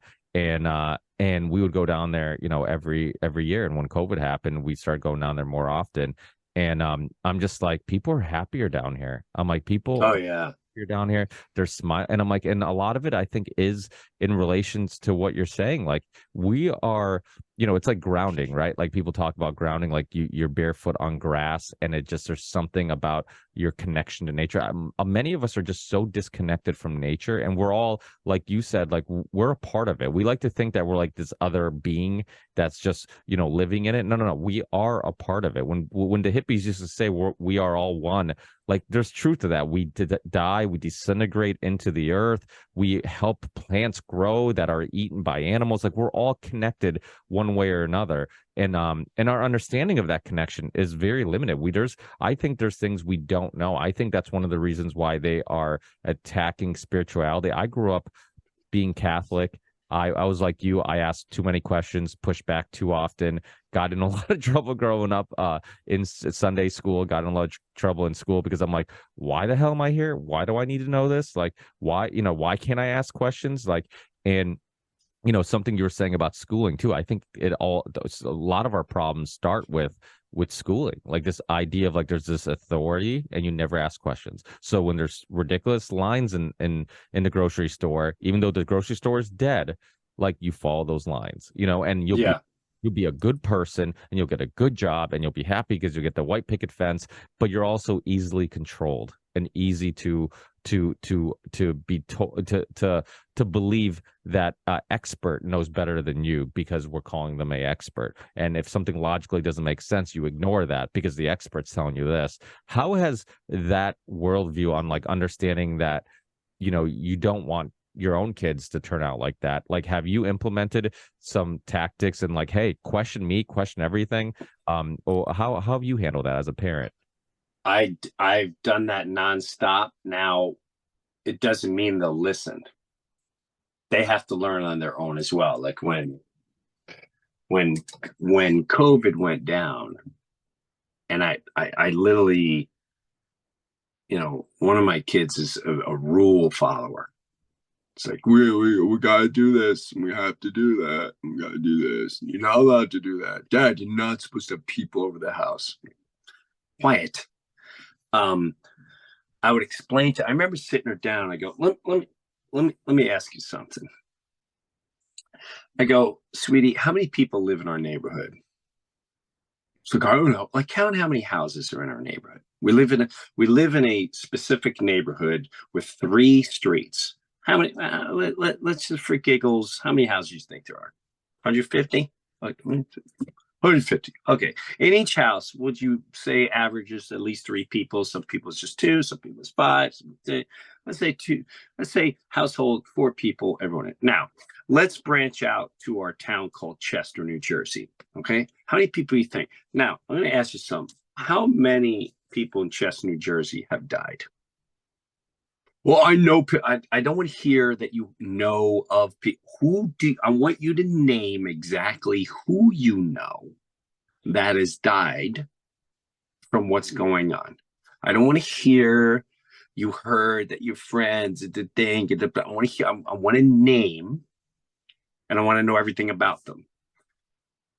and we would go down there, every year. And when COVID happened, we started going down there more often. And I'm just like, people are happier down here. I'm like, people, oh yeah, you're down here, they're smiling. And I'm like, and a lot of it, I think, is in relations to what you're saying. Like, we are, it's like grounding, right? Like, people talk about grounding, like you're barefoot on grass, and there's something about your connection to nature. Many of us are just so disconnected from nature, and we're all, like you said, like, we're a part of it. We like to think that we're like this other being that's just, living in it. No, we are a part of it. When the hippies used to say we are all one, like, there's truth to that. We die, we disintegrate into the earth, we help plants grow that are eaten by animals. Like, we're all connected one way or another. And our understanding of that connection is very limited. I think there's things we don't know. I think that's one of the reasons why they are attacking spirituality. I grew up being Catholic. I was like you. I asked too many questions, pushed back too often, got in a lot of trouble growing up in Sunday school, got in a lot of trouble in school because I'm like, why the hell am I here? Why do I need to know this? Like, why can't I ask questions? Like, and something you were saying about schooling too. I think a lot of our problems start with schooling, like this idea of like there's this authority and you never ask questions. So when there's ridiculous lines in the grocery store, even though the grocery store is dead, like you follow those lines, and Yeah. you'll be a good person and you'll get a good job and you'll be happy because you get the white picket fence, but you're also easily controlled and easy to be told to believe that expert knows better than you because we're calling them a expert. And if something logically doesn't make sense, you ignore that because the expert's telling you this. How has that worldview on like understanding that you don't want your own kids to turn out like that, like have you implemented some tactics and like, hey, question me, question everything, or how have you handled that as a parent? I've done that nonstop. Now, it doesn't mean they'll listen. They have to learn on their own as well. Like when COVID went down, and I literally, one of my kids is a rule follower. It's like we gotta do this, and we have to do that, and we gotta do this. You're not allowed to do that, Dad. You're not supposed to have people over the house. Quiet. I would explain I remember sitting her down. I go, let me ask you something. I go, sweetie, how many people live in our neighborhood? So I don't know. Like, count how many houses are in our neighborhood. We live in a specific neighborhood with 3 streets. How many? Let's just for giggles. How many houses do you think there are? 150? Like 150. Okay. In each house, would you say averages at least 3 people? Some people it's just 2. Some people it's 5. Let's say 2. Let's say household 4 people. Everyone. Now, let's branch out to our town called Chester, New Jersey. Okay. How many people do you think? Now, I'm going to ask you something. How many people in Chester, New Jersey have died? Well, I know. I don't want to hear that you know of people. I want you to name exactly who you know that has died from what's going on. I don't want to hear you heard that your friends did the thing. I want to hear. I want to name, and I want to know everything about them.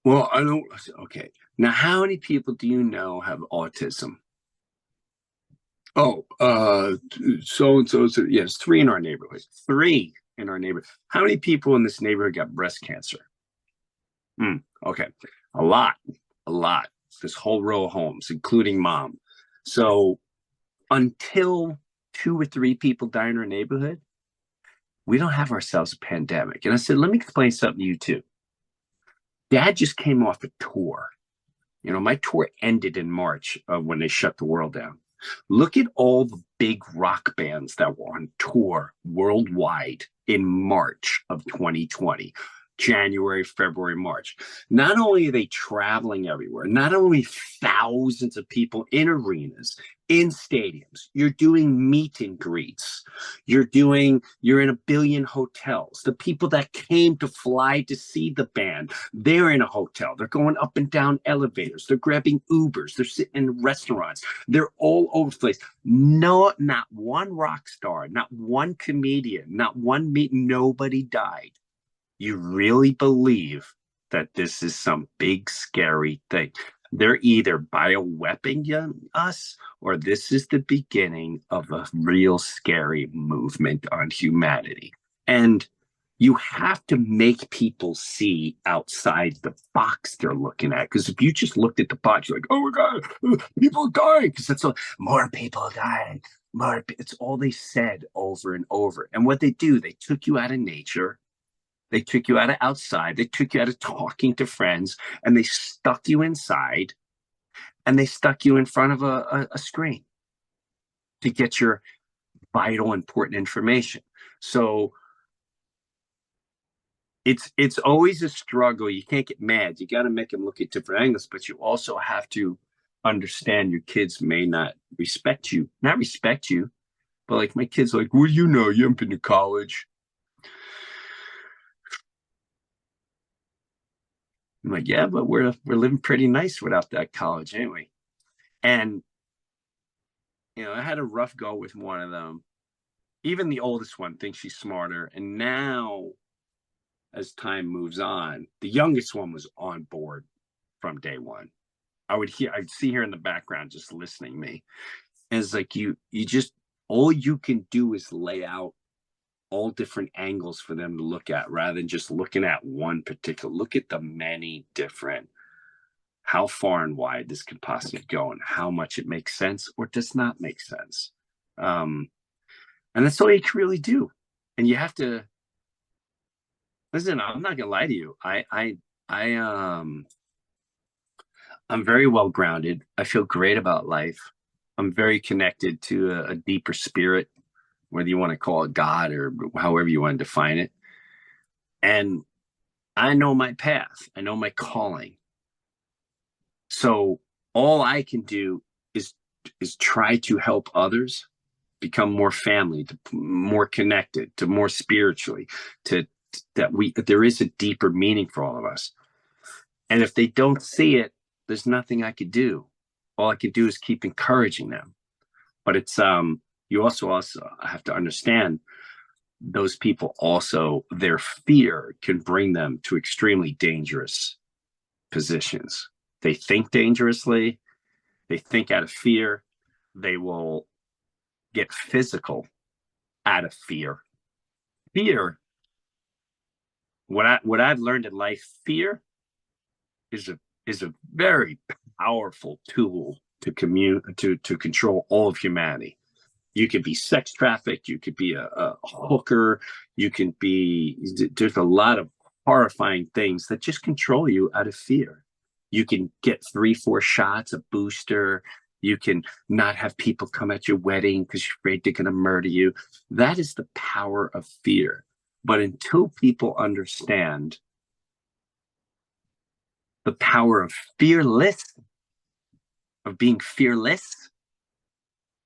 Well, I don't. Okay. Now, how many people do you know have autism? Oh, so and so. Yes, 3 in our neighborhood. 3 in our neighborhood. How many people in this neighborhood got breast cancer? Okay, a lot. This whole row of homes, including mom. So until 2 or 3 people die in our neighborhood, we don't have ourselves a pandemic. And I said, let me explain something to you too. Dad just came off a tour. My tour ended in March when they shut the world down. Look at all the big rock bands that were on tour worldwide in March of 2020. January, February, March. Not only are they traveling everywhere, not only thousands of people in arenas, in stadiums, you're doing meet and greets. You're in a billion hotels. The people that came to fly to see the band, they're in a hotel. They're going up and down elevators. They're grabbing Ubers. They're sitting in restaurants. They're all over the place. No, not one rock star, not one comedian, not one nobody died. You really believe that this is some big scary thing? They're either bioweaponing us, or this is the beginning of a real scary movement on humanity. And you have to make people see outside the box they're looking at. Because if you just looked at the box, you're like, oh my God, people are dying. Because that's all, more people dying. It's all they said over and over. And what they do, they took you out of nature. They took you out of outside. They took you out of talking to friends, and they stuck you inside, and they stuck you in front of a screen to get your vital, important information. So it's always a struggle. You can't get mad. You got to make them look at different angles, but you also have to understand your kids may not respect you. Not respect you, but like my kids, like, what do you know? You haven't been to college. I'm like, yeah, but we're living pretty nice without that college anyway. And I had a rough go with one of them. Even the oldest one thinks she's smarter. And now, as time moves on, the youngest one was on board from day one. I'd see her in the background just listening to me. And it's like you just all you can do is lay out all different angles for them to look at rather than just looking at one particular. Look at the many different, how far and wide this can possibly go and how much it makes sense or does not make sense. And that's all you can really do. And you have to listen. I'm not gonna lie to you. I'm very well grounded. I feel great about life. I'm very connected to a deeper spirit, whether you want to call it God or however you want to define it. And I know my path. I know my calling. So all I can do is try to help others become more family, to more connected, to more spiritually, to that there is a deeper meaning for all of us. And if they don't see it, there's nothing I could do. All I could do is keep encouraging them. But it's you also have to understand those people also, their fear can bring them to extremely dangerous positions. They think dangerously, they think out of fear, they will get physical out of fear. Fear, what I've learned in life, fear is a very powerful tool to control all of humanity. You could be sex trafficked, you could be a hooker, you can be, there's a lot of horrifying things that just control you out of fear. You can get 3-4 shots, a booster. You can not have people come at your wedding because you're afraid they're going to murder you. That is the power of fear. But until people understand the power of being fearless,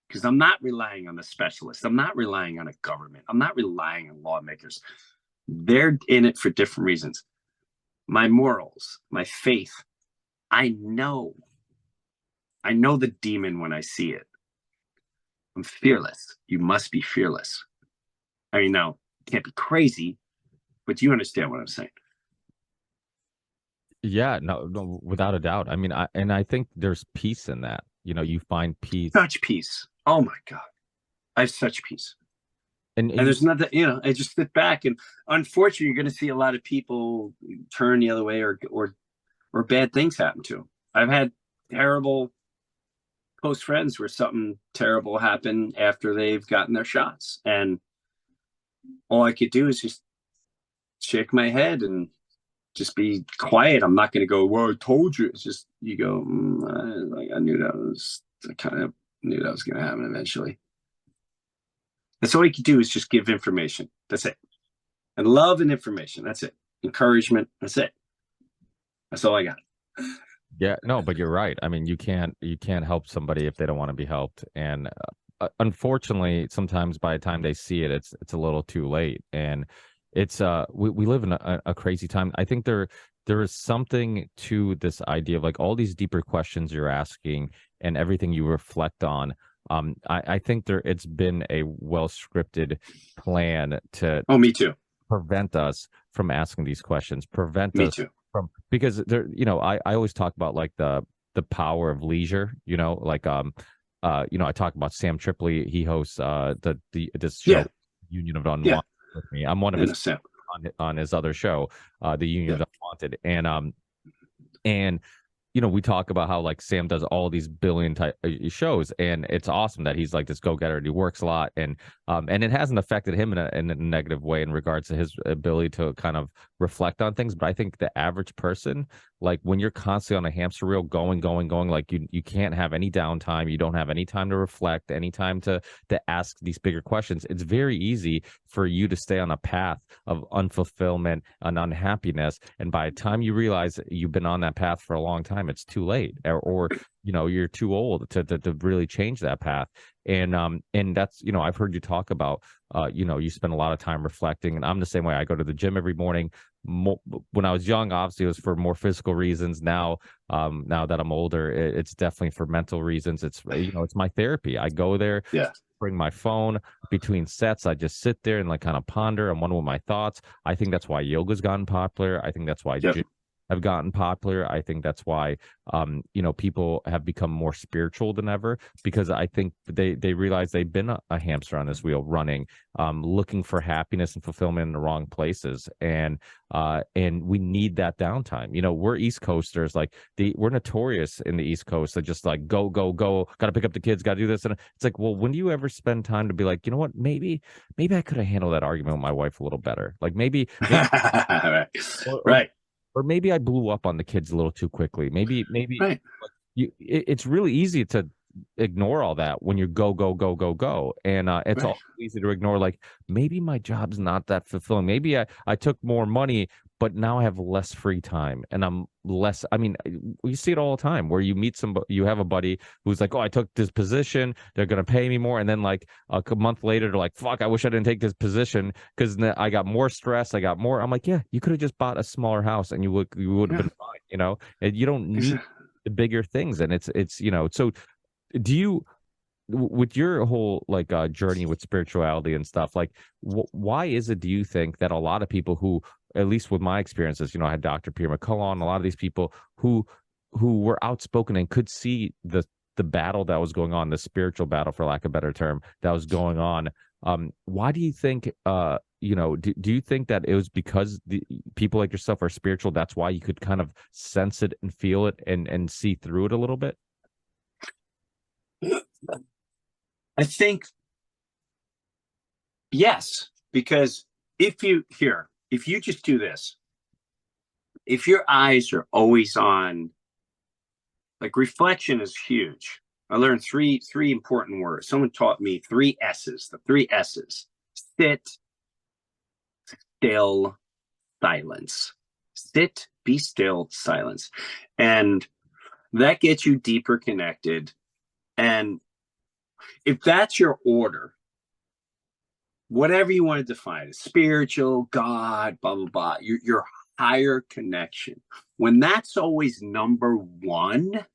because I'm not relying on the specialists. I'm not relying on a government. I'm not relying on lawmakers. They're in it for different reasons. My morals, my faith, I know the demon when I see it. I'm fearless. You must be fearless. I mean, now, you can't be crazy, but you understand what I'm saying. Yeah, no, without a doubt. I mean, I think there's peace in that. You find peace. Such peace. Oh my God. I have such peace. And there's nothing, I just sit back, and unfortunately, you're going to see a lot of people turn the other way or bad things happen to them. I've had terrible close friends where something terrible happened after they've gotten their shots. And all I could do is just shake my head and just be quiet. I'm not going to go, well, I told you. It's just, you go, I knew I kind of knew that was going to happen eventually. That's all you can do is just give information. That's it. And love and information. That's it. Encouragement. That's it. That's all I got. Yeah, no, but you're right. I mean, you can't help somebody if they don't want to be helped. And unfortunately, sometimes by the time they see it, it's a little too late. And it's we live in a crazy time. I think there is something to this idea of like all these deeper questions you're asking and everything you reflect on. I think it's been a well scripted plan to me too, prevent us from asking these questions, me too. Because there, I always talk about like the power of leisure, like I talk about Sam Tripoli. He hosts this show, Union of Unwanted, with me. I'm one of his on his other show, the Union of Unwanted, and we talk about how like Sam does all these billion type shows, and it's awesome that he's like this go-getter and he works a lot, and it hasn't affected him in a negative way in regards to his ability to kind of reflect on things. But I think the average person, like when you're constantly on a hamster wheel going, like you can't have any downtime, you don't have any time to reflect, any time to ask these bigger questions. It's very easy for you to stay on a path of unfulfillment and unhappiness, and by the time you realize you've been on that path for a long time, it's too late, or you're too old to really change that path. And that's, I've heard you talk about, you spend a lot of time reflecting, and I'm the same way. I go to the gym every morning. when I was young, obviously it was for more physical reasons. Now that I'm older, it's definitely for mental reasons. It's, it's my therapy. I go there, Yeah. bring my phone between sets. I just sit there and like kind of ponder. I'm wondering my thoughts. I think that's why yoga's gotten popular. I think that's why Yep. have gotten popular. I think that's why people have become more spiritual than ever, because I think they realize they've been a hamster on this wheel running, looking for happiness and fulfillment in the wrong places. And we need that downtime. We're East Coasters, like we're notorious in the East Coast that just like go, go, go, gotta pick up the kids, gotta do this. And it's like, well, when do you ever spend time to be like, you know what, maybe I could have handled that argument with my wife a little better. Like maybe Right. or, or Right. or maybe I blew up on the kids a little too quickly. Maybe Right. it's really easy to ignore all that when you go, go, go, go, go. And it's Right. all easy to ignore. Like maybe my job's not that fulfilling. Maybe I took more money, but now I have less free time and I'm less. I mean, you see it all the time where you meet somebody, you have a buddy who's like, oh, I took this position. They're going to pay me more. And then like a month later, they're like, fuck, I wish I didn't take this position because I got more stress. I got more. I'm like, yeah, you could have just bought a smaller house and you would have Yeah. been fine, and you don't need Exactly. the bigger things. And it's so do you, with your whole like journey with spirituality and stuff, like why is it, do you think, that a lot of people who, at least with my experiences, I had Dr. Peter McCullough, a lot of these people who were outspoken and could see the battle that was going on, the spiritual battle, for lack of a better term, that was going on, why do you think do you think that it was because the people like yourself are spiritual, that's why you could kind of sense it and feel it and see through it a little bit? I think yes, because if you just do this, if your eyes are always on, like, reflection is huge. I learned three important words. Someone taught me three S's. The three S's: sit, still, silence. Sit, be still, silence. And that gets you deeper connected. And if that's your order, whatever you want to define it, spiritual, God, blah, blah, blah, your higher connection, when that's always number one,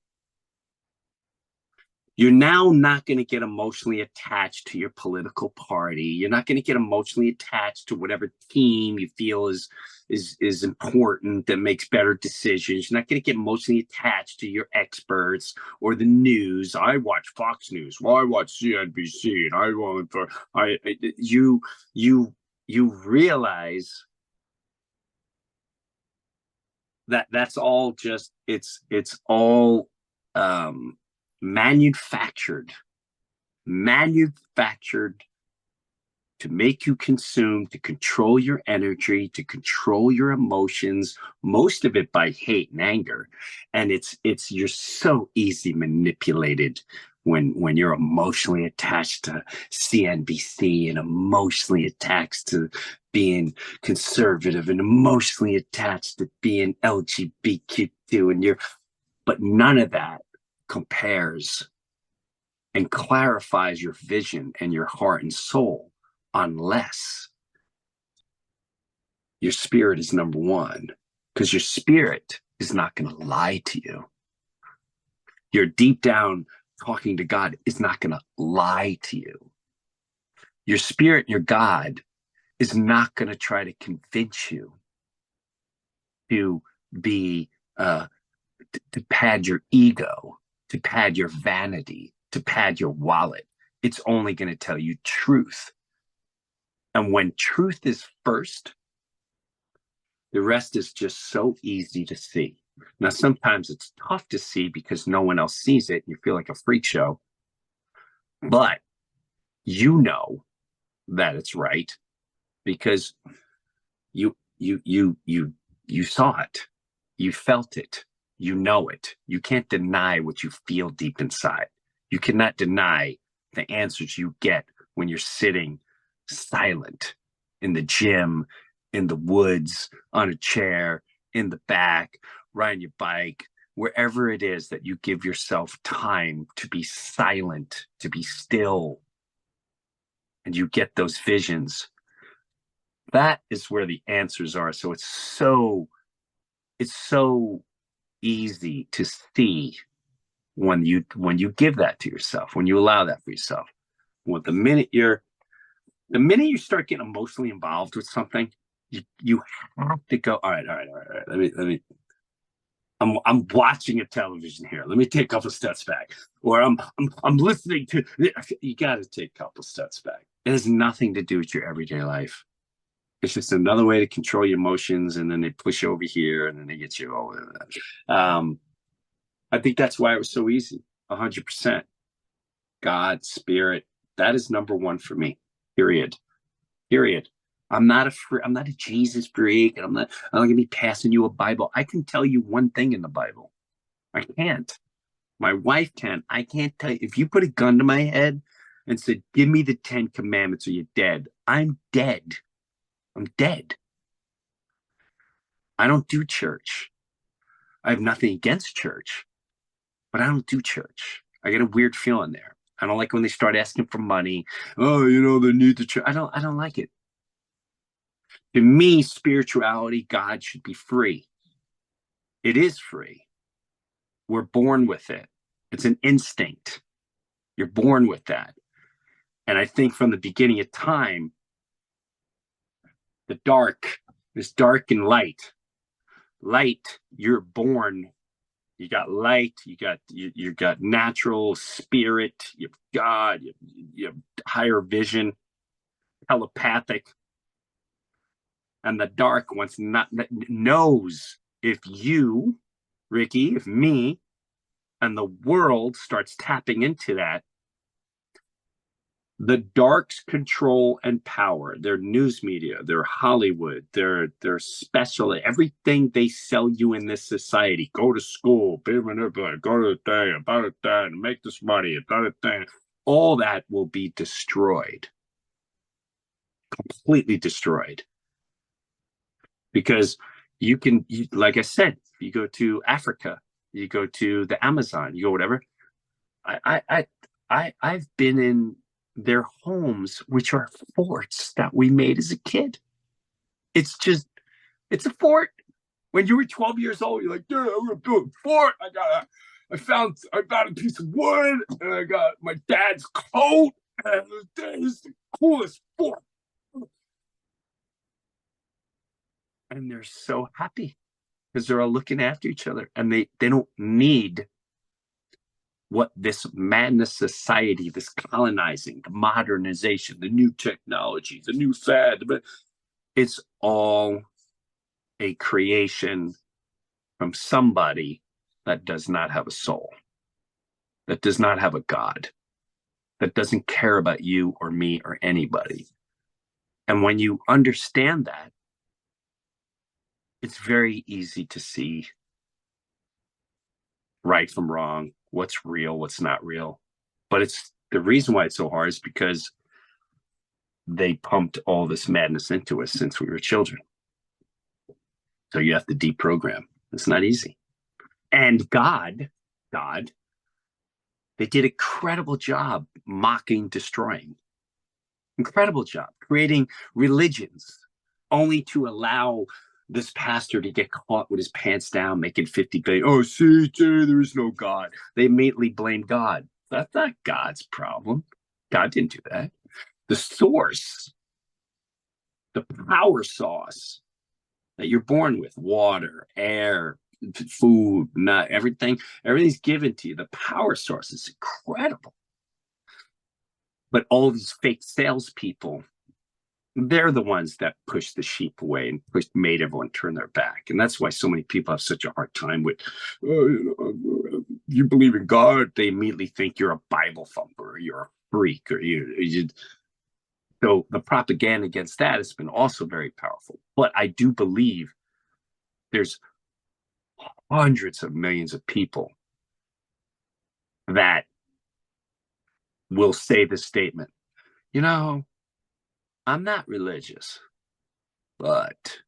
you're now not going to get emotionally attached to your political party. You're not going to get emotionally attached to whatever team you feel is important, that makes better decisions. You're not going to get emotionally attached to your experts or the news. I watch Fox News. Well, I watch CNBC, and I want for you realize that that's all just it's all manufactured to make you consume, to control your energy, to control your emotions, most of it by hate and anger. And it's you're so easy manipulated when you're emotionally attached to CNBC and emotionally attached to being conservative and emotionally attached to being LGBTQ, and but none of that compares and clarifies your vision and your heart and soul unless your spirit is number one, because your spirit is not going to lie to you. Your deep down talking to God is not going to lie to you. Your spirit, your God, is not going to try to convince you to be to pad your ego, to pad your vanity, to pad your wallet. It's only going to tell you truth. And when truth is first, the rest is just so easy to see. Now, sometimes it's tough to see because no one else sees it. You feel like a freak show, but you know that it's right because you saw it, you felt it, you know it. You can't deny what you feel deep inside. You cannot deny the answers you get when you're sitting silent in the gym, in the woods, on a chair, in the back, riding your bike, wherever it is that you give yourself time to be silent, to be still, and you get those visions. That is where the answers are. So it's so easy to see when you give that to yourself, when you allow that for yourself. Well, the minute you start getting emotionally involved with something, you have to go, all right. I'm watching a television here. Let me take a couple steps back. Or I'm listening to. You got to take a couple steps back. It has nothing to do with your everyday life. It's just another way to control your emotions, and then they push you over here, and then they get you over that. I think that's why it was so easy. 100%. God, spirit, that is number one for me. Period. Period. I'm not a Jesus freak, and I'm not gonna be passing you a Bible. I can tell you one thing in the Bible. I can't. My wife can. I can't tell you. If you put a gun to my head and said, "Give me the 10 Commandments or you're dead," I'm dead. I'm dead. I don't do church. I have nothing against church, but I don't do church. I get a weird feeling there. I don't like when they start asking for money. Oh, they need the church. I don't like it. To me, spirituality, God should be free. It is free. We're born with it. It's an instinct. You're born with that. And I think from the beginning of time, the dark, there's dark and light. Light, you're born. You got light. You got natural spirit. You have God. You have higher vision, telepathic. And the dark knows if you, Ricky, if me, and the world starts tapping into that, the dark's control and power, their news media, their Hollywood, their special, everything they sell you in this society, go to school, go to the thing, about a thing, make this money, about a thing, all that will be destroyed, completely destroyed. Because like I said, you go to Africa, you go to the Amazon, you go whatever. I've been in their homes, which are forts that we made as a kid. It's a fort. When you were 12 years old, you're like, dude, I'm gonna build a fort. I found a piece of wood, and I got my dad's coat, and it's the coolest fort. And they're so happy because they're all looking after each other, and they don't need what this madness society, this colonizing, the modernization, the new technology, the new fad, but it's all a creation from somebody that does not have a soul, that does not have a God, that doesn't care about you or me or anybody. And when you understand that, it's very easy to see right from wrong, what's real, what's not real. But it's the reason why it's so hard is because they pumped all this madness into us since we were children. So you have to deprogram. It's not easy. And God, they did an incredible job mocking, destroying. Incredible job creating religions only to allow this pastor to get caught with his pants down making 50 billion. Oh, see, there is no God. They immediately blame God. That's not God's problem. God didn't do that. The source, the power source that you're born with, water, air, food, not everything's given to you. The power source is incredible. But all these fake salespeople, they're the ones that pushed the sheep away and made everyone turn their back. And that's why so many people have such a hard time with, you believe in God, they immediately think you're a Bible thumper, or you're a freak, or you. So the propaganda against that has been also very powerful. But I do believe there's hundreds of millions of people that will say this statement, I'm not religious, but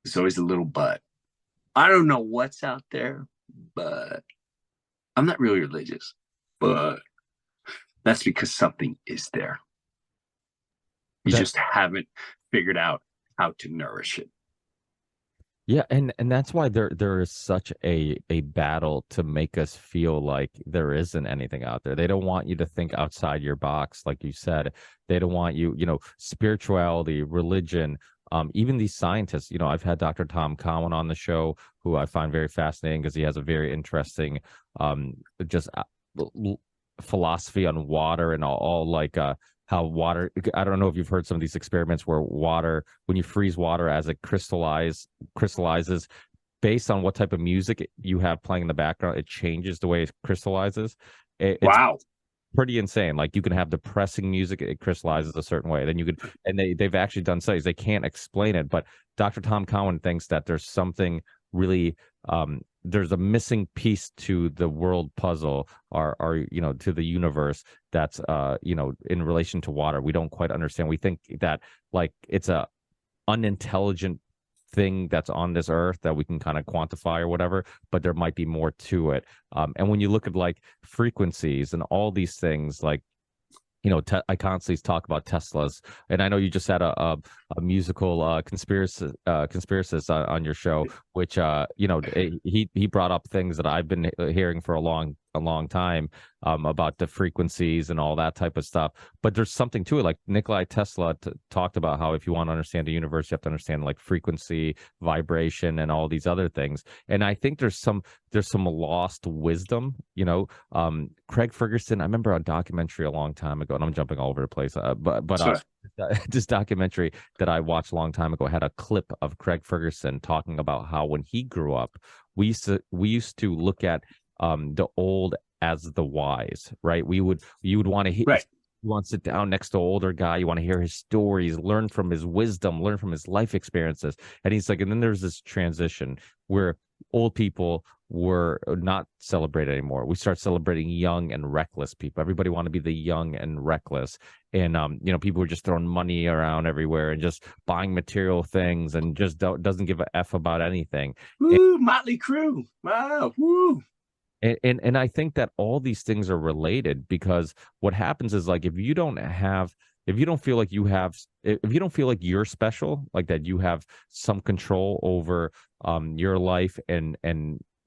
there's always a little but. I don't know what's out there, but I'm not really religious. But that's because something is there. You That just haven't figured out how to nourish it. Yeah, and that's why there is such a battle to make us feel like there isn't anything out there. They don't want you to think outside your box, like you said. They don't want you, spirituality, religion, even these scientists. I've had Dr. Tom Cowan on the show, who I find very fascinating because he has a very interesting just philosophy on water and all like how water, I don't know if you've heard some of these experiments where water, when you freeze water as it crystallizes based on what type of music you have playing in the background, it changes the way it crystallizes. It's Wow. pretty insane. Like you can have depressing music, it crystallizes a certain way. Then you could, and they've actually done studies. They can't explain it, but Dr. Tom Cowan thinks that there's something really there's a missing piece to the world puzzle, or to the universe, that's in relation to water. We don't quite understand. We think that like it's a unintelligent thing that's on this earth that we can kind of quantify or whatever, but there might be more to it. And when you look at like frequencies and all these things, like I constantly talk about Teslas, and I know you just had a musical conspiracist on your show, which he brought up things that I've been hearing for a long time, about the frequencies and all that type of stuff. But there's something to it. Like Nikolai Tesla talked about how if you want to understand the universe, you have to understand like frequency, vibration, and all these other things. And I think there's some lost wisdom. Craig Ferguson, I remember a documentary a long time ago, and I'm jumping all over the place, but Sure. this documentary that I watched a long time ago had a clip of Craig Ferguson talking about how when he grew up, we used to look at the old as the wise, right? You would want to hit. Right. You want to sit down next to an older guy. You want to hear his stories, learn from his wisdom, learn from his life experiences. And he's like, and then there's this transition where old people were not celebrated anymore. We start celebrating young and reckless people. Everybody want to be the young and reckless. And people were just throwing money around everywhere and just buying material things and just doesn't give a F about anything. Woo, Motley Crue. Wow. Woo. And I think that all these things are related, because what happens is, like, if you don't feel like if you don't feel like you're special, like that you have some control over your life, and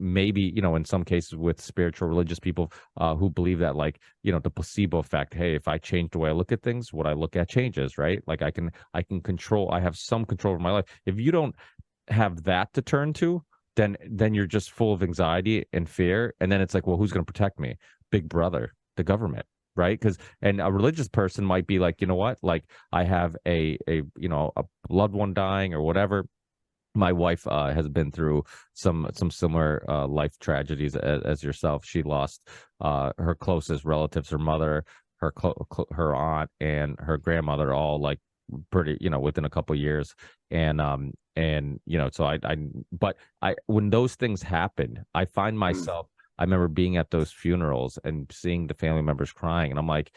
maybe in some cases with spiritual religious people who believe that, like, the placebo effect, hey, if I change the way I look at things, what I look at changes, right? Like I can control, I have some control over my life. If you don't have that to turn to, then you're just full of anxiety and fear. And then it's like, well, who's going to protect me? Big brother, the government, right? And a religious person might be like, you know what? Like, I have a loved one dying or whatever. My wife has been through some similar life tragedies as yourself. She lost her closest relatives, her mother, her aunt, and her grandmother, all like pretty, within a couple of years. And so but when those things happen, I find myself, I remember being at those funerals and seeing the family members crying, and I'm like,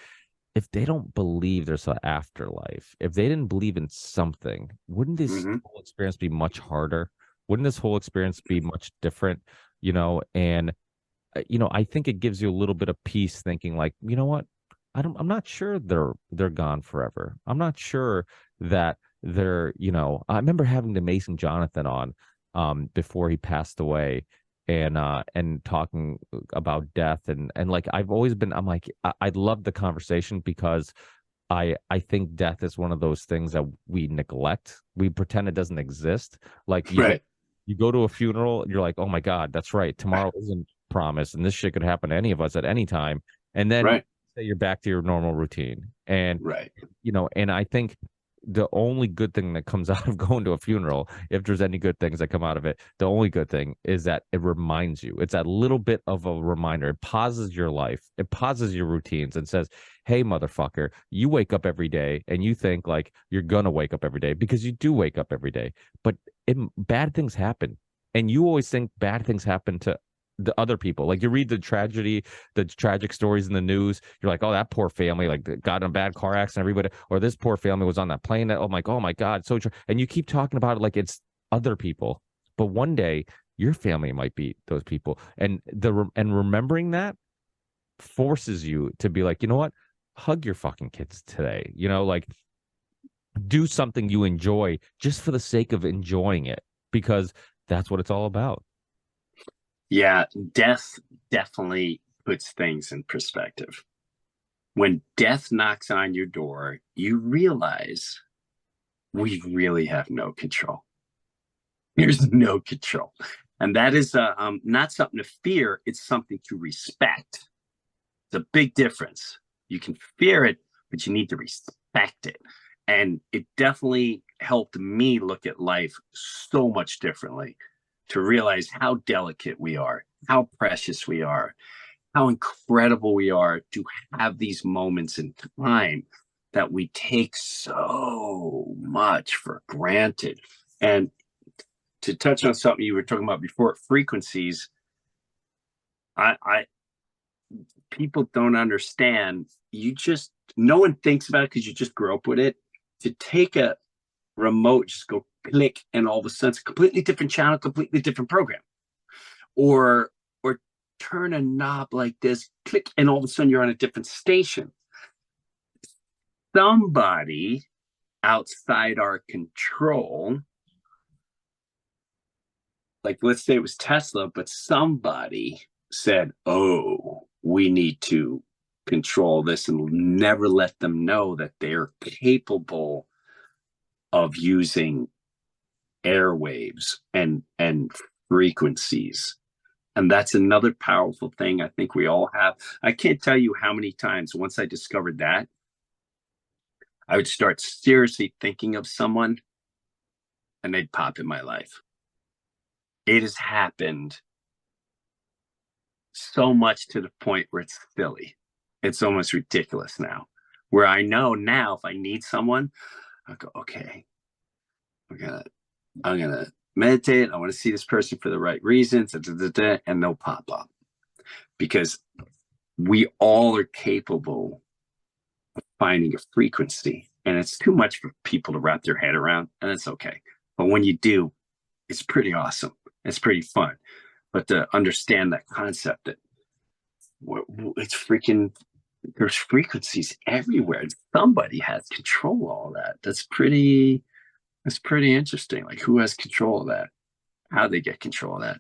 if they don't believe there's an afterlife, if they didn't believe in something, wouldn't this whole experience be much harder? Wouldn't this whole experience be much different? And I think it gives you a little bit of peace, thinking like, you know what? I'm not sure they're gone forever. I'm not sure that they're, I remember having the Mason Jonathan on before he passed away, and talking about death, and like I've always been, I'm like, I love the conversation, because I think death is one of those things that we neglect. We pretend it doesn't exist. Like you go to a funeral, you're like, oh my God, that's right. Tomorrow isn't promised, and this shit could happen to any of us at any time. And then say you're back to your normal routine. And and I think the only good thing that comes out of going to a funeral, if there's any good things that come out of it, the only good thing is that it reminds you. It's that little bit of a reminder. It pauses your life. It pauses your routines and says, hey, motherfucker, you wake up every day and you think like you're going to wake up every day, because you do wake up every day. But bad things happen. And you always think bad things happen to the other people. Like, you read the tragic stories in the news, you're like, oh, that poor family, like, got in a bad car accident, everybody, or this poor family was on that plane that, I'm like, oh my God, so true. And you keep talking about it like it's other people, but one day your family might be those people. And remembering that forces you to be like, you know what, hug your fucking kids today, like do something you enjoy just for the sake of enjoying it, because that's what it's all about. Yeah, death definitely puts things in perspective. When death knocks on your door, you realize we really have no control. There's no control. And that is not something to fear, it's something to respect. It's a big difference. You can fear it, but you need to respect it. And it definitely helped me look at life so much differently, to realize how delicate we are, how precious we are, how incredible we are to have these moments in time that we take so much for granted. And to touch on something you were talking about before, frequencies, I people don't understand. You just, no one thinks about it because you just grew up with it. To take a remote, just go click, and all of a sudden it's a completely different channel, completely different program. Or turn a knob like this, click, and all of a sudden you're on a different station. Somebody outside our control, like let's say it was Tesla, but somebody said, oh, we need to control this and never let them know that they're capable of using airwaves and frequencies. And that's another powerful thing I think we all have. I can't tell you how many times once I discovered that, I would start seriously thinking of someone and they'd pop in my life. It has happened so much to the point where it's silly. It's almost ridiculous now, where I know now if I need someone, I go, okay, I'm gonna meditate. I want to see this person for the right reasons, and they'll pop up, because we all are capable of finding a frequency, and it's too much for people to wrap their head around, and it's okay. But when you do, it's pretty awesome. It's pretty fun. But to understand that concept that it's freaking, there's frequencies everywhere. Somebody has control of all that. That's pretty interesting. Like, who has control of that? How they get control of that?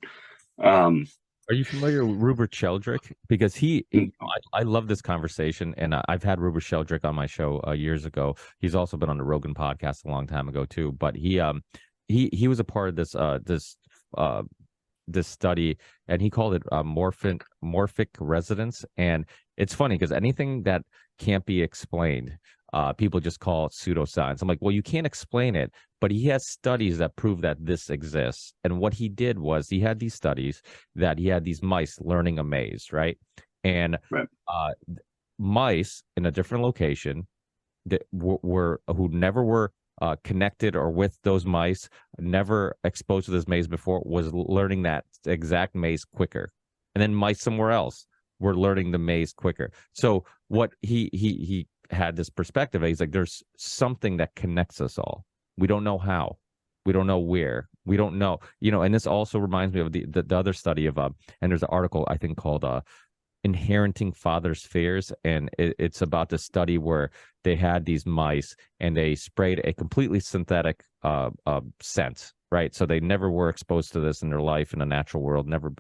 Are you familiar with Rupert Sheldrake? Because I love this conversation, and I've had Rupert Sheldrake on my show years ago. He's also been on the Rogan podcast a long time ago too. But he was a part of this study, and he called it morphic resonance. And it's funny because anything that can't be explained, people just call it pseudoscience. I'm like, well, you can't explain it, but he has studies that prove that this exists. And what he did was he had these studies that he had these mice learning a maze, right? And right. Mice in a different location that who never were connected or with those mice, never exposed to this maze before, was learning that exact maze quicker. And then mice somewhere else were learning the maze quicker. So what he had this perspective, he's like, there's something that connects us all. We don't know how, we don't know where, we don't know, and this also reminds me of the other study of and there's an article I think called Inheriting Father's Fears, and it's about the study where they had these mice and they sprayed a completely synthetic scent, right? So they never were exposed to this in their life in a natural world, never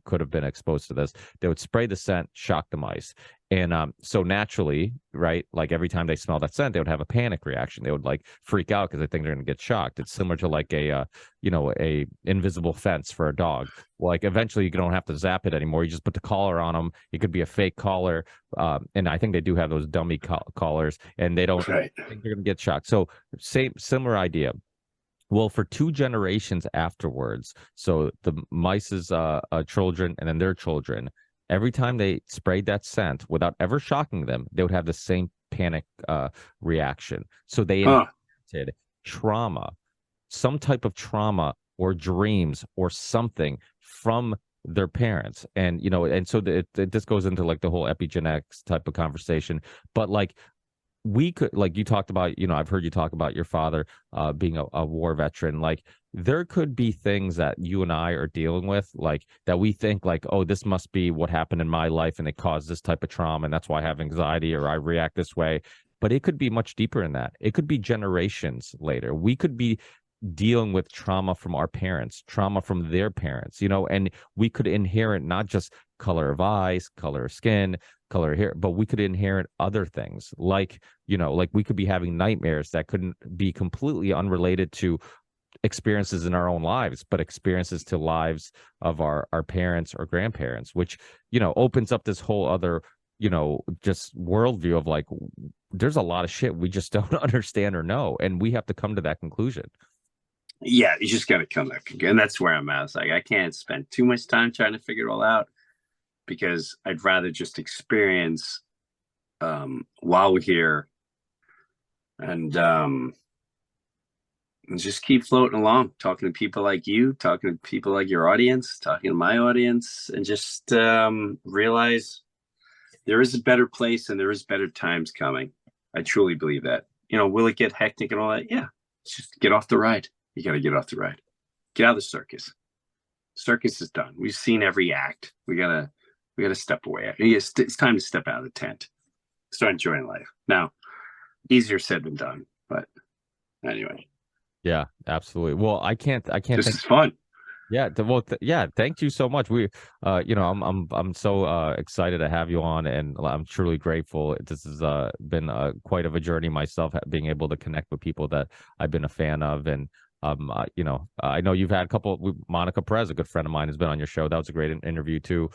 could have been exposed to this. They would spray the scent, shock the mice, and so naturally, right, like every time they smell that scent, they would have a panic reaction. They would like freak out because they think they're going to get shocked. It's similar to like a invisible fence for a dog. Like eventually you don't have to zap it anymore. You just put the collar on them. It could be a fake collar, and I think they do have those dummy collars, and they don't think they're going to get shocked. So similar idea. Well, for 2 generations afterwards, so the mice's children and then their children, every time they sprayed that scent without ever shocking them, they would have the same panic reaction. So they inherited trauma, some type of trauma or dreams or something from their parents. And and so this goes into like the whole epigenetics type of conversation. But like, we could, like you talked about, I've heard you talk about your father being a war veteran. Like, there could be things that you and I are dealing with, like that we think like, oh, this must be what happened in my life and it caused this type of trauma, and that's why I have anxiety or I react this way. but it could be much deeper than that. It could be generations later. We could be dealing with trauma from our parents, trauma from their parents, and we could inherit not just color of eyes, color of skin, color of hair, but we could inherit other things like, like we could be having nightmares that couldn't be completely unrelated to experiences in our own lives, but experiences to lives of our parents or grandparents, which, opens up this whole other, just worldview of like, there's a lot of shit we just don't understand or know. And we have to come to that conclusion. Yeah, you just got to come back. And that's where I'm at. It's like, I can't spend too much time trying to figure it all out because I'd rather just experience while we're here and just keep floating along, talking to people like you, talking to people like your audience, talking to my audience, and just realize there is a better place and there is better times coming. I truly believe that. Will it get hectic and all that? Yeah. Just get off the ride. You got to get off the ride. Get out of the circus. Circus is done. We've seen every act. We gotta step away. It's time to step out of the tent. Start enjoying life. Now, easier said than done. But anyway. Yeah, absolutely. Well, I can't. This is fun. Yeah. Thank you so much. We, I'm so excited to have you on, and I'm truly grateful. This has been quite of a journey myself, being able to connect with people that I've been a fan of, and I know you've had a couple. Monica Perez, a good friend of mine, has been on your show. That was a great interview too.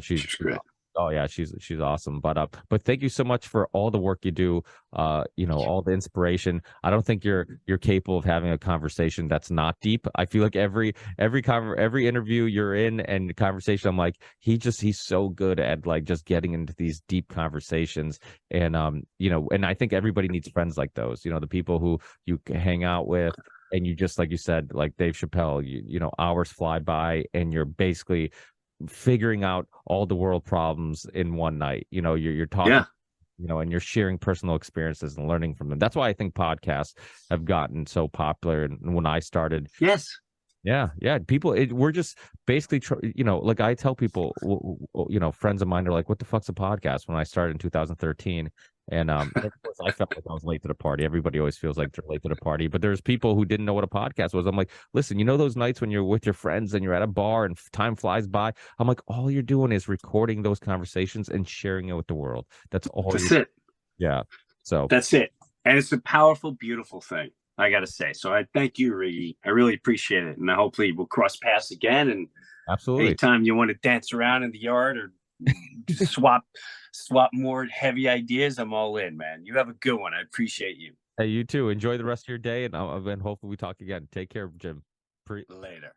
She's great. Oh yeah, she's awesome. But thank you so much for all the work you do. All the inspiration. I don't think you're capable of having a conversation that's not deep. I feel like every interview you're in and conversation, I'm like, he's so good at like just getting into these deep conversations. And and I think everybody needs friends like those. The people who you hang out with. And you just, like you said, like Dave Chappelle, hours fly by and you're basically figuring out all the world problems in one night. You're talking, and you're sharing personal experiences and learning from them. That's why I think podcasts have gotten so popular. And when I started, yeah, people, we're just basically, like I tell people, friends of mine are like, "What the fuck's a podcast?" When I started in 2013. And of course, I felt like I was late to the party. Everybody always feels like they're late to the party, but there's people who didn't know what a podcast was. I'm like, listen, those nights when you're with your friends and you're at a bar and time flies by. I'm like, all you're doing is recording those conversations and sharing it with the world. That's all. That's it. Yeah. So that's it, and it's a powerful, beautiful thing. I got to say. So I thank you, Riggy. I really appreciate it, and hopefully we'll cross paths again. And absolutely, anytime you want to dance around in the yard or swap more heavy ideas, I'm all in, man. You have a good one. I appreciate you. Hey, you too. Enjoy the rest of your day, and hopefully we talk again. Take care, Jim. Later.